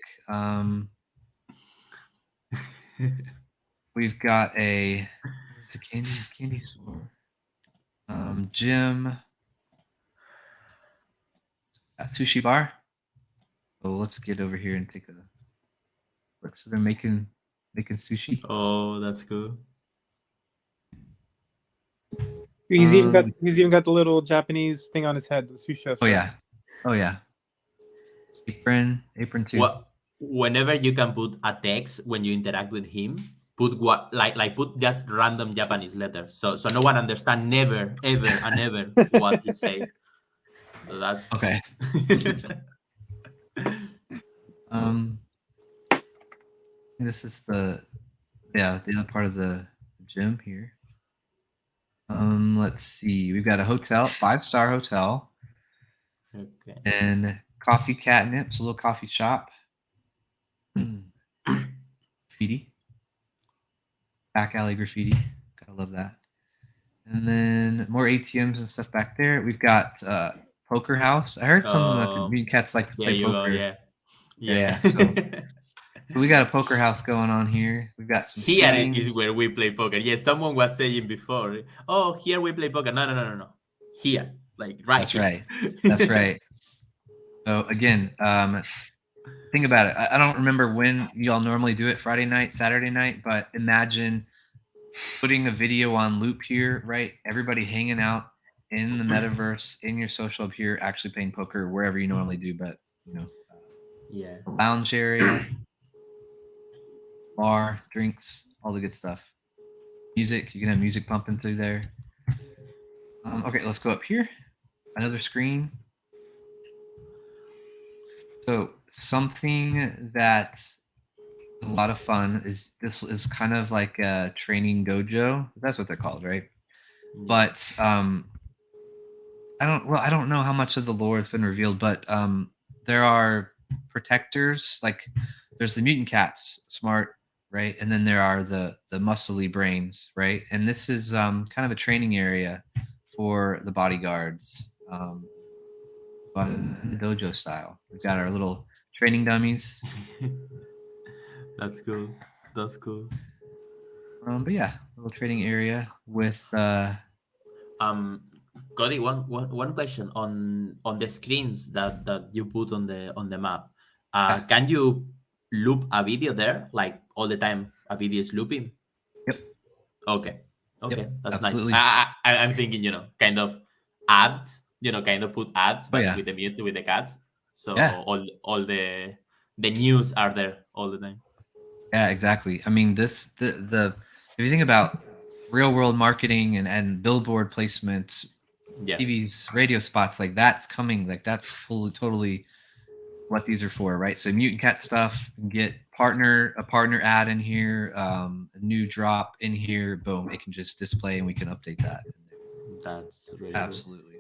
We've got it's a candy store. Gym. Sushi bar. So let's get over here and take a look. So they're making sushi. Oh, that's cool. He's even got the little Japanese thing on his head, the sous chef. Oh yeah. Oh yeah. Apron too. What? Whenever you can put a text when you interact with him, put what like put just random Japanese letters, so no one understand never ever and ever what he say. So that's okay. This is the other part of the gym here. Let's see. We've got a hotel, 5-star hotel. Okay. And coffee catnips, a little coffee shop. graffiti, back alley graffiti. Gotta love that. And then more ATMs and stuff back there. We've got poker house. I heard something that the Mutant Cats like to There play you go. poker. Yeah. Yeah. So we got a poker house going on here. We've got some Here screens. is where we play poker. Yes, someone was saying before, oh, here we play poker. No. Here, like right That's here. right. That's right. So again, think about it. I don't remember when y'all normally do it, Friday night, Saturday night, but imagine putting a video on loop here, right? Everybody hanging out in the metaverse, in your social up here, actually playing poker wherever you normally do, but Yeah. lounge area, bar, drinks, all the good stuff. Music, you can have music pumping through there. Okay, let's go up here. Another screen. So something that is a lot of fun is this is kind of like a training dojo. That's what they're called, right? Yeah. But I don't know how much of the lore has been revealed, but there are protectors. Like there's the mutant cats, smart, right? And then there are the muscly brains, right? And this is kind of a training area for the bodyguards, but in the dojo style. We've got our little training dummies. That's cool. That's cool. But yeah, little training area with Cody, one question on the screens that you put on the map. Yeah. Can you loop a video there, like all the time a video is looping? Yep. Okay. Yep, That's absolutely. nice. I'm thinking, kind of ads, kind of put ads, but yeah. with the cats. So Yeah. all the news are there all the time. Yeah, exactly. I mean, the if you think about real world marketing and billboard placement, Yeah. TV's radio spots, like that's coming, like that's totally what these are for, right? So mutant cat stuff, get a partner ad in here, a new drop in here, boom, it can just display and we can update that. That's really absolutely.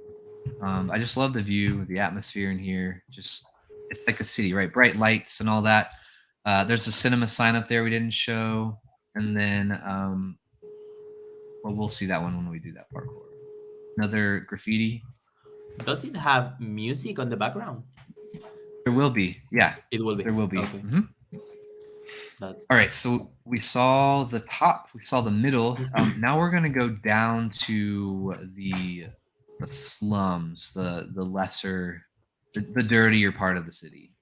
I just love the view, the atmosphere in here. Just it's like a city, right? Bright lights and all that. There's a cinema sign up there we didn't show, and then well, we'll see that one when we do that parkour. Another graffiti. cool. Does it have music on the background? There will be, yeah. It will be. There will be. Okay. Mm-hmm. All right, so we saw the top, we saw the middle. Now we're gonna go down to the slums, the lesser, the dirtier part of the city.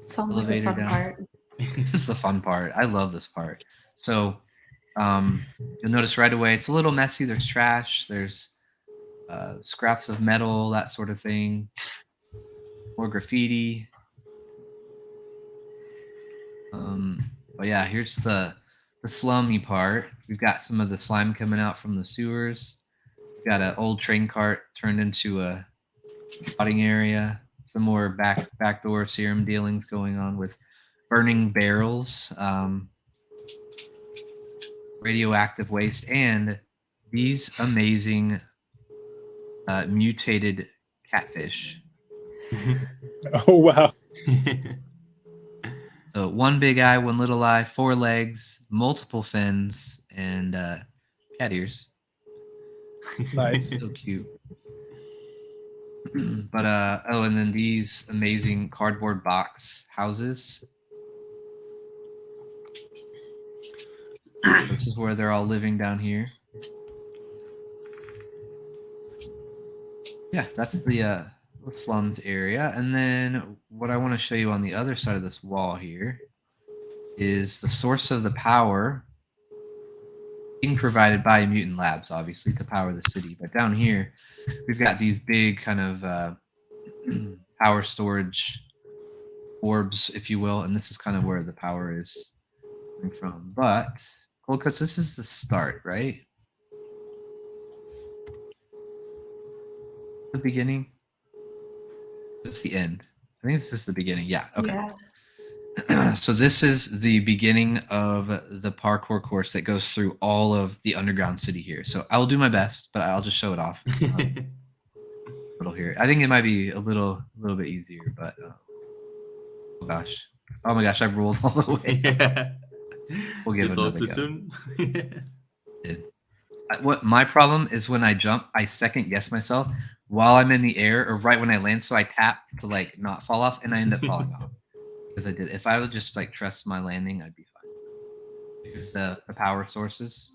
Sounds like the fun part. This is the fun part. I love this part. So you'll notice right away it's a little messy. There's trash. There's scraps of metal, that sort of thing. More graffiti. But yeah, here's the slummy part. We've got some of the slime coming out from the sewers. We've got an old train cart turned into a potting area. Some more backdoor serum dealings going on with burning barrels, radioactive waste, and these amazing mutated catfish. Oh wow. So one big eye, one little eye, 4 legs, multiple fins, and cat ears. Nice. So cute. But and then these amazing cardboard box houses. This is where they're all living down here. Yeah, that's the slums area. And then what I want to show you on the other side of this wall here is the source of the power being provided by Mutant Labs, obviously, to power the city. But down here, we've got these big kind of power storage orbs, if you will. And this is kind of where the power is coming from. But, Cold Cuts, this is the start, right? The beginning? It's the end. I think this is the beginning. Yeah. Okay. Yeah. So this is the beginning of the parkour course that goes through all of the underground city here. So I will do my best, but I'll just show it off. Little here. I think it might be a little bit easier, but oh gosh, Oh my gosh, I rolled all the way. Yeah. We'll give You it told another too go. soon. What my problem is when I jump, I second guess myself while I'm in the air or right when I land, so I tap to like not fall off, and I end up falling off because I did. If I would just like trust my landing, I'd be fine. Here's the power sources.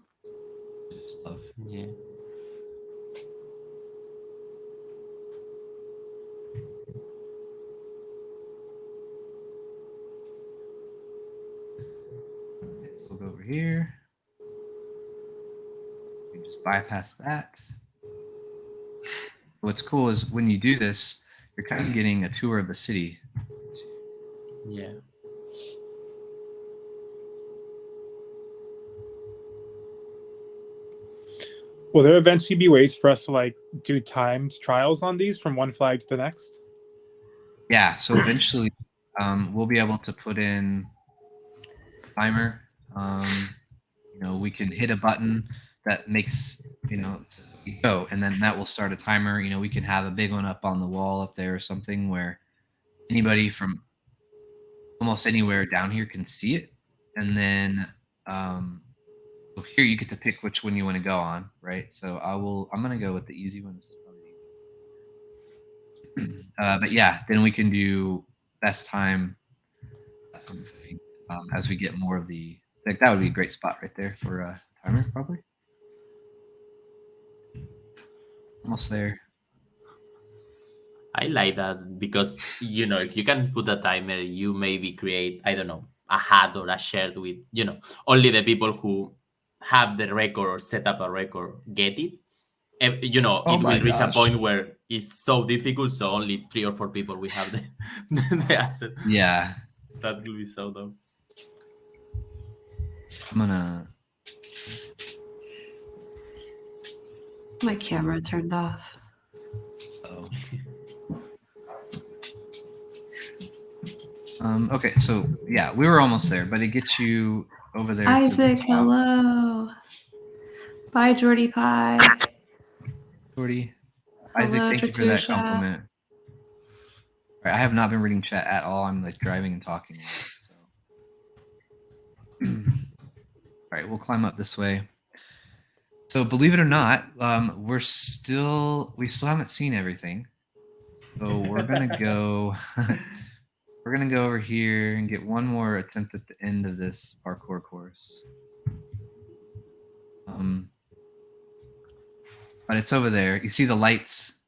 Just love. Yeah. Okay, so we'll go over here. We just bypass that. What's cool is when you do this, you're kind of getting a tour of the city. Yeah. Will there eventually be ways for us to like do timed trials on these from one flag to the next? Yeah, so eventually we'll be able to put in a timer. We can hit a button that makes, go, and then that will start a timer. We can have a big one up on the wall up there or something where anybody from almost anywhere down here can see it. And then so here you get to pick which one you want to go on, right? So I'm going to go with the easy one. This is probably easy. But yeah, then we can do best time, that sort of thing, as we get more of the, like that would be a great spot right there for a timer, probably. Almost there. I like that because if you can put a timer, you maybe create, I don't know, a hat or a shirt with only the people who have the record or set up a record get it. Oh It my will reach a gosh. point where it's so difficult, so only 3 or 4 people will have the asset. Yeah. That will be so dumb. I'm gonna. My camera turned off. Oh. Okay, so yeah, we were almost there, but it gets you over there. Isaac, to the hello. Bye, Jordy Pie. Jordy. Hello, Isaac, thank you for that Drakusha. compliment. All right, I have not been reading chat at all. I'm like driving and talking. So. All right, we'll climb up this way. So believe it or not, we still haven't seen everything. So we're gonna go. We're gonna go over here and get one more attempt at the end of this parkour course. But it's over there. You see the lights.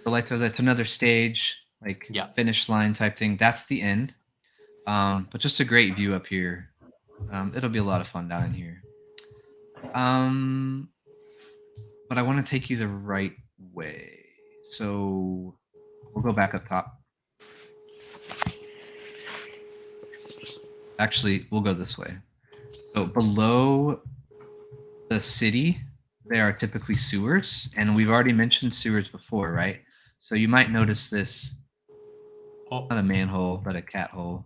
The lights over there. It's another stage, like finish line type thing. That's the end. But just a great view up here. It'll be a lot of fun down in here. But I want to take you the right way. So we'll go back up top. Actually, we'll go this way. So below the city, there are typically sewers, and we've already mentioned sewers before, right? So you might notice this, not a manhole, but a cat hole.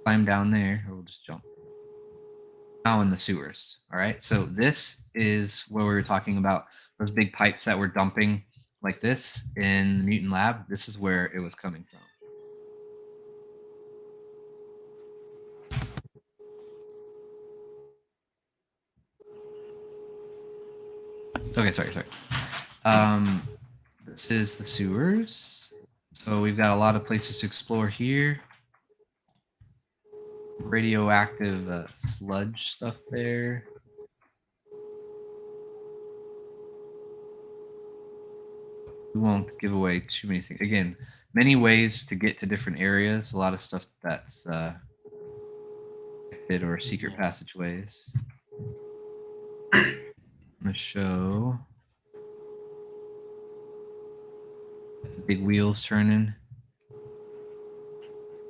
Climb down there, or we'll just jump. Now in the sewers, all right? So this is where we were talking about those big pipes that were dumping like this in the Mutant Lab. This is where it was coming from. Okay, sorry. This is the sewers. So we've got a lot of places to explore here. Radioactive sludge stuff there. We won't give away too many things. Again, many ways to get to different areas. A lot of stuff that's or secret passageways. I'm gonna show the big wheels turning.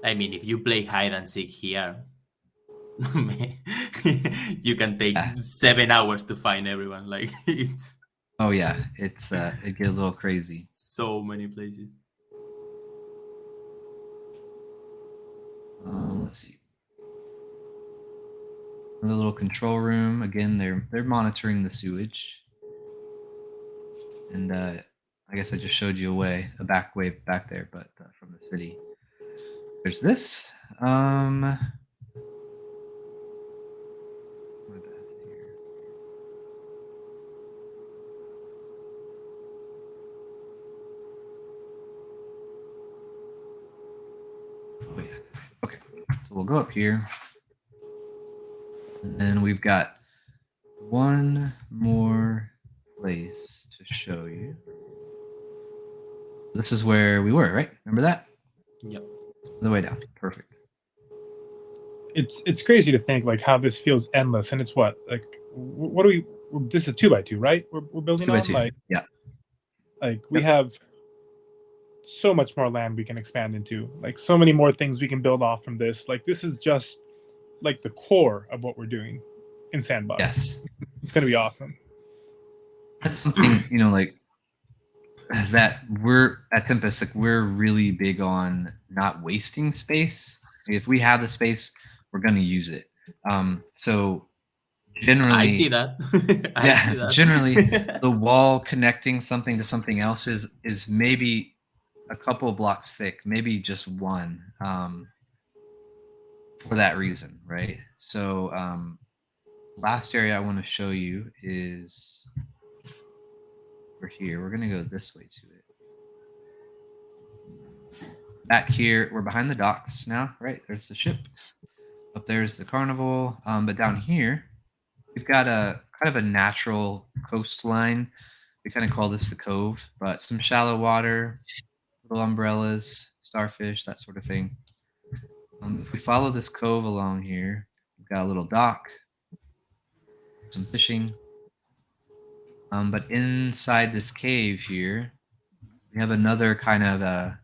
I mean, if you play hide and seek here, you can take 7 hours to find everyone. Like it's. Oh yeah, it's it gets a little crazy. So many places. Let's see. The little control room. Again, they're monitoring the sewage. And I guess I just showed you a back way back there, but from the city. There's this. My best here. Oh yeah. Okay. So we'll go up here. And then we've got one more place to show you. This is where we were, right? Remember that? Yep. The way down. Perfect. It's crazy to think like how this feels endless, and it's what like what do we? This is 2x2, right? We're building 2 by 2. like Yeah. like we have so much more land we can expand into, like so many more things we can build off from this. Like this is just like the core of what we're doing in Sandbox. Yes. It's gonna be awesome. That's something, you know, like that we're at Tempest, like we're really big on not wasting space. Like, if we have the space, we're going to use it. So generally, I see that. I see that. generally the wall connecting something to something else is maybe a couple of blocks thick, maybe just one, for that reason, right? So last area I want to show you is over here. We're going to go this way to it. Back here, we're behind the docks now, right? There's the ship. Up there's the carnival. But down here, we've got a kind of a natural coastline. We kind of call this the cove, but some shallow water, little umbrellas, starfish, that sort of thing. If we follow this cove along here, we've got a little dock, some fishing. But inside this cave here, we have another kind of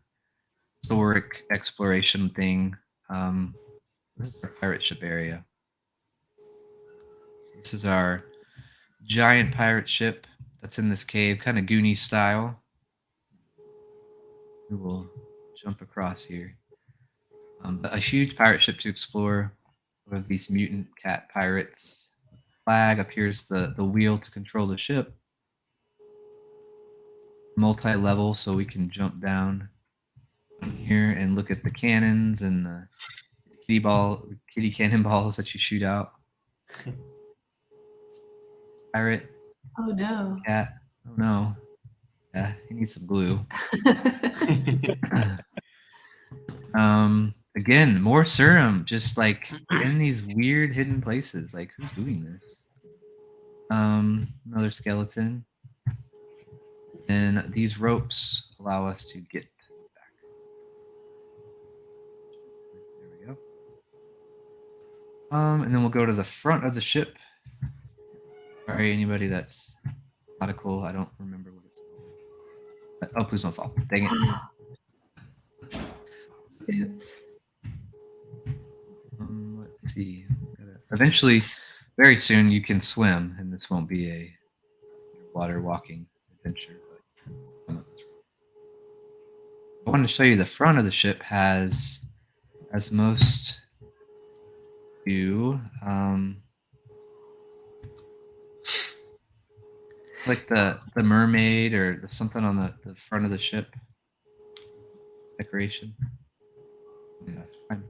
historic exploration thing. This is our pirate ship area. So this is our giant pirate ship that's in this cave, kind of Goonie style. We will jump across here. But a huge pirate ship to explore. We have these mutant cat pirates. Flag, up here's the wheel to control the ship. Multi-level, so we can jump down here and look at the cannons and the kitty cannonballs that you shoot out. Pirate. Oh no. Cat. Oh no. Yeah, he needs some glue. Again, more serum, just like in these weird hidden places. Like, who's doing this? Another skeleton. And these ropes allow us to get back. There we go. And then we'll go to the front of the ship. Sorry, anybody that's nautical, I don't remember what it's called. Oh, please don't fall. Dang it. Oops. Let's see. Eventually, very soon, you can swim, and this won't be a water walking adventure. But I wanted to show you the front of the ship has, as most do, like the mermaid or the something on the front of the ship decoration. Yeah, fine.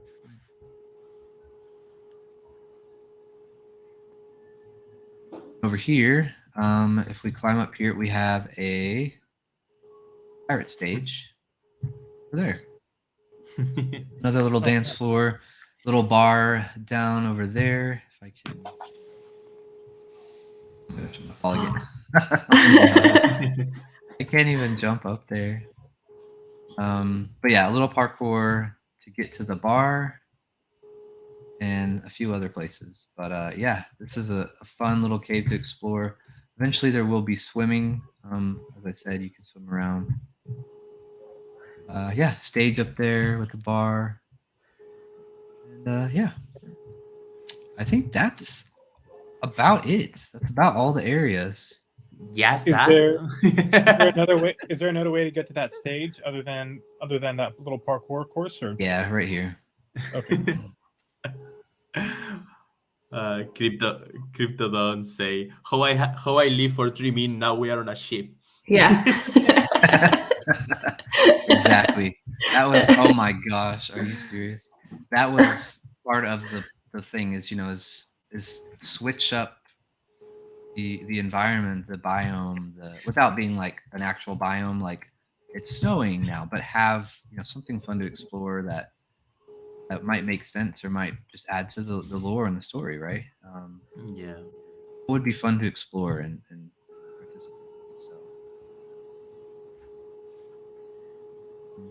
Over here, if we climb up here, we have a pirate stage. Over there. Another little dance floor, little bar down over there. If I can. I'm gonna fall again. I can't even jump up there. But yeah, a little parkour to get to the bar and a few other places. But yeah, this is a fun little cave to explore. Eventually there will be swimming. As I said, you can swim around. Yeah, stage up there with the bar. And yeah, I think that's about it. That's about all the areas. Yes, Is that. there another way? Is there another way to get to that stage other than that little parkour course? Or Yeah, right here. okay. Crypto don't say how I live for 3 minutes. Now we are on a ship. Yeah. Exactly. That was, oh my gosh, are you serious? That was part of the thing is, is switch up the environment, the biome, without being like an actual biome, like it's snowing now, but have something fun to explore that might make sense or might just add to the lore and the story, right? Yeah. It would be fun to explore and participate. So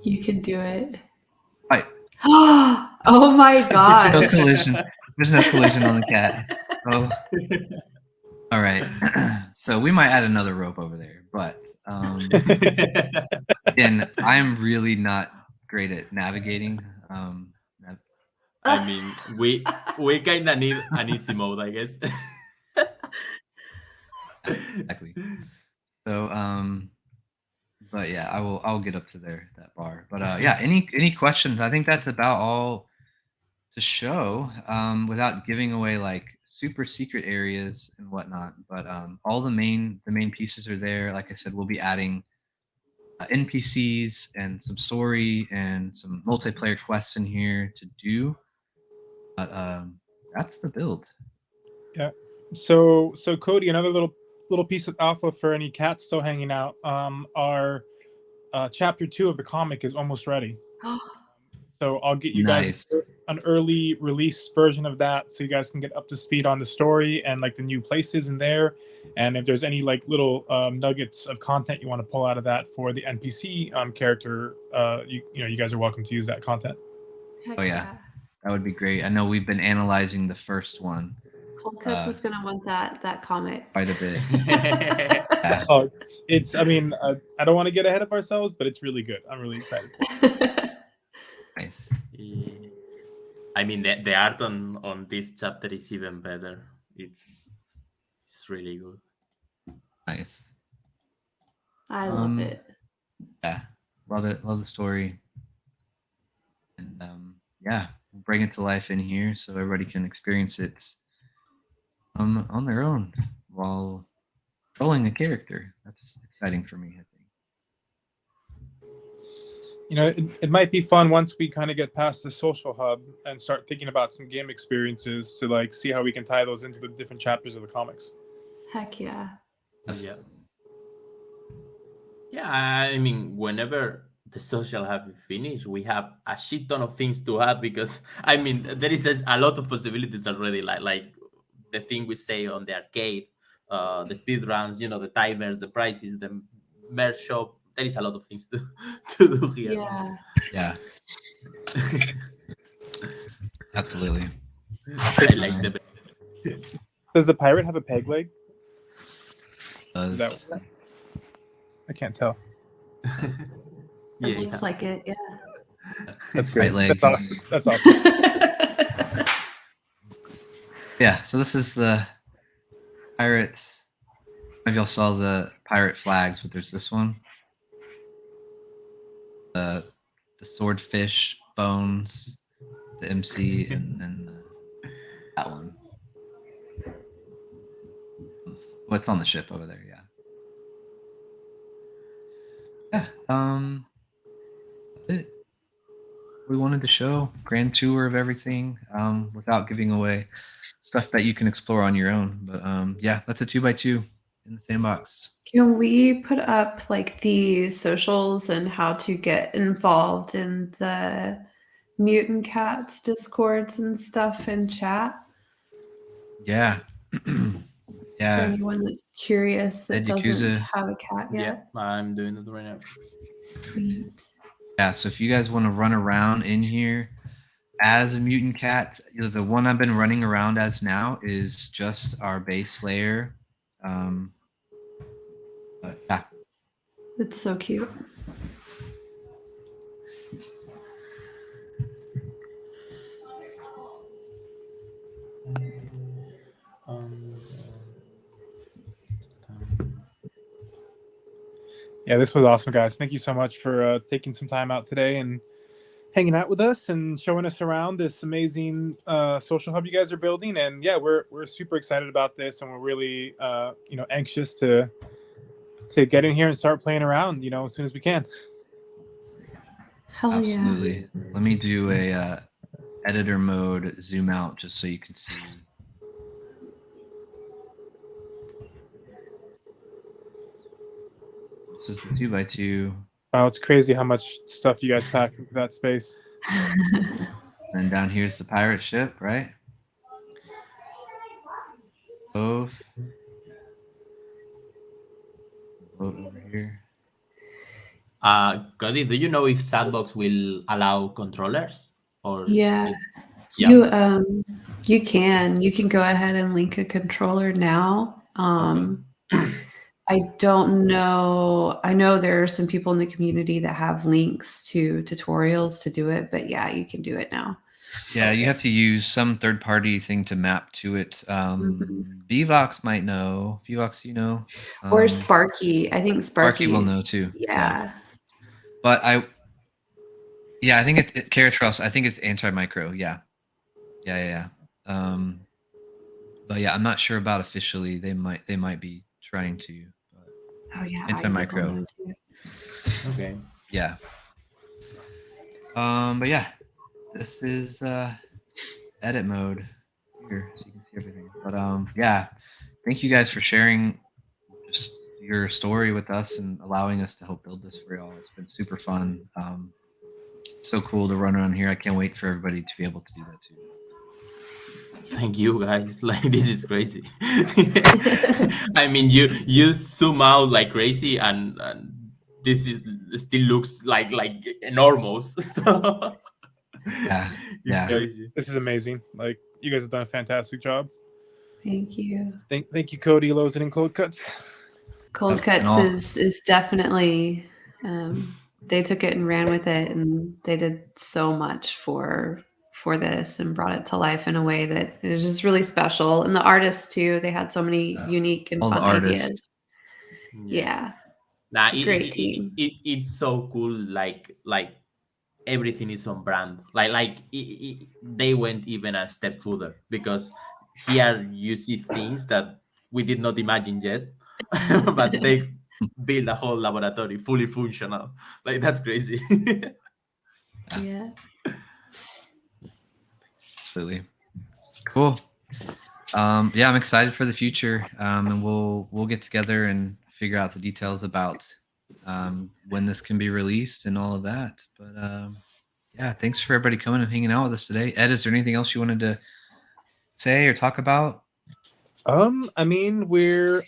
You can do it. right. Oh my There's no gosh. collision. There's no collision on the cat. Oh, all right. So we might add another rope over there, but again, I'm really not great at navigating. Nav- I mean, we kind of need an easy mode, I guess. exactly. So but yeah, I'll get up to that bar. But yeah, any questions? I think that's about all to show without giving away like super secret areas and whatnot. But all the main pieces are there. Like I said, we'll be adding NPCs and some story and some multiplayer quests in here to do. But that's the build. Yeah. So Cody, another little piece of alpha for any cats still hanging out. Our chapter 2 of the comic is almost ready. So I'll get you Nice. guys an early release version of that, so you guys can get up to speed on the story and like the new places in there. And if there's any like little nuggets of content you want to pull out of that for the NPC character, you guys are welcome to use that content. Heck Oh yeah, that would be great. I know we've been analyzing the first one Cold Cuts is gonna want that comic quite a bit. Yeah. Oh, it's. I mean, I don't want to get ahead of ourselves, but it's really good. I'm really excited. Nice. Yeah. I mean, the art on this chapter is even better. It's really good. Nice. I love it. Yeah, love it. Love the story, and yeah, we'll bring it to life in here so everybody can experience it on their own while controlling a character. That's exciting for me, I think. It might be fun once we kind of get past the social hub and start thinking about some game experiences to like see how we can tie those into the different chapters of the comics. Heck yeah. Yeah. Yeah, I mean, whenever the social hub is finished, we have a shit ton of things to add because I mean, there is a lot of possibilities already. Like the thing we say on the arcade, the speed runs, the timers, the prices, the merch shop. There is a lot of things to to do here. Yeah. Yeah, absolutely. I like the. Does the pirate have a peg leg? Is Does that I can't tell. It looks like it, yeah. That's great. Right leg. That's awesome. Yeah, so this is the pirates. Maybe y'all saw the pirate flags, but there's this one. The swordfish bones, the MC, and then that one. What's on the ship over there? Yeah. Yeah. That's it. We wanted to show grand tour of everything without giving away stuff that you can explore on your own. But yeah, that's a 2x2 in the sandbox. Can we put up like the socials and how to get involved in the Mutant Cats discords and stuff in chat? Yeah. For Yeah. anyone that's curious that Ed doesn't Yakuza. have a cat yet. Yeah, I'm doing it right now. Sweet. Yeah, so if you guys want to run around in here as a mutant cat, the one I've been running around as now is just our base layer. Yeah. It's so cute. Yeah, this was awesome, guys. Thank you so much for taking some time out today and hanging out with us and showing us around this amazing social hub you guys are building. And yeah, we're super excited about this, and we're really anxious to get in here and start playing around as soon as we can. Hell Absolutely. Let me do a editor mode zoom out just so you can see. This is the 2x2. Wow, it's crazy how much stuff you guys packed into that space. yeah. And down here's the pirate ship, right? Boat over here. Cody, do you know if Sandbox will allow controllers or Yeah. yeah? You can go ahead and link a controller now. I don't know. I know there are some people in the community that have links to tutorials to do it, but yeah, you can do it now. Yeah, you have to use some third-party thing to map to it. Vivox might know. Vivox, you know. Or Sparky. I think Sparky Sparky will know too. Yeah. But I think it's Caratraos. I think it's anti-micro. Yeah. But yeah, I'm not sure about officially. They might be trying to. But Oh yeah. anti-micro. Isaac will know too. Okay. Yeah. But yeah, this is edit mode here, so you can see everything. But yeah, thank you guys for sharing just your story with us and allowing us to help build this for y'all. It's been super fun. So cool to run around here. I can't wait for everybody to be able to do that too. Thank you guys. Like this is crazy. I mean, you zoom out like crazy, and this is still looks like enormous. So Yeah. it's crazy. This is amazing. Like, you guys have done a fantastic job. Thank you. Thank you, Cody, Lozen, and Cold Cuts. Cold Cuts is definitely they took it and ran with it, and they did so much for this and brought it to life in a way that it was just really special. And the artists too, they had so many unique and all fun the artists. ideas. Yeah. Nah, it's a great team. It's so cool. Like everything is on brand. They went even a step further, because here you see things that we did not imagine yet, but they build a whole laboratory fully functional. Like that's crazy. Yeah. Absolutely. Cool. Yeah, I'm excited for the future. And we'll get together and figure out the details about when this can be released and all of that. But yeah, thanks for everybody coming and hanging out with us today. Ed, is there anything else you wanted to say or talk about? I mean, we're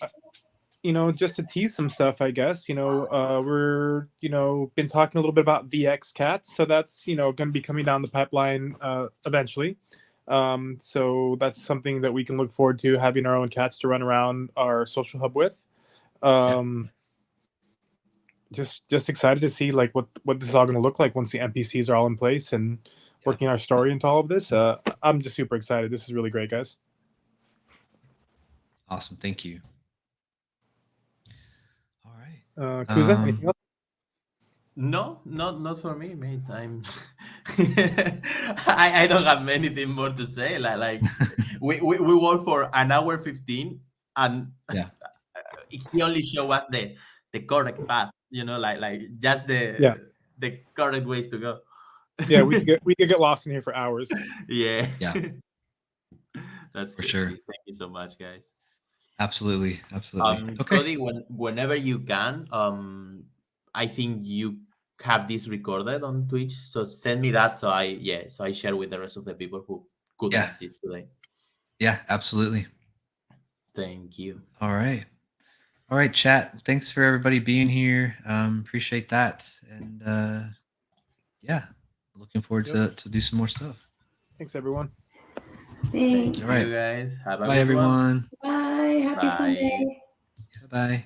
just to tease some stuff, I guess. We're been talking a little bit about VX cats, so that's going to be coming down the pipeline eventually. So that's something that we can look forward to, having our own cats to run around our social hub with. Just excited to see like what this is all going to look like once the NPCs are all in place and working our story into all of this. I'm just super excited. This is really great, guys. Awesome. Thank you. All right. Kuza, anything else? No, not for me, mate. I'm I don't have anything more to say. Like we worked for an hour 15, and Yeah. he only showed us the correct path, like just the correct ways to go. Yeah, we could get lost in here for hours. Yeah. For That's crazy. sure. Thank you so much, guys. Absolutely. Okay. Cody, whenever you can, I think you have this recorded on Twitch, so send me that so I share with the rest of the people who couldn't assist today. Yeah, absolutely. Thank you. All right, chat. Thanks for everybody being here. Appreciate that, and yeah, looking forward to do some more stuff. Thanks, everyone. Thanks. All right, you guys. Have a bye, good everyone. one. Bye. Happy Bye. Sunday. Bye.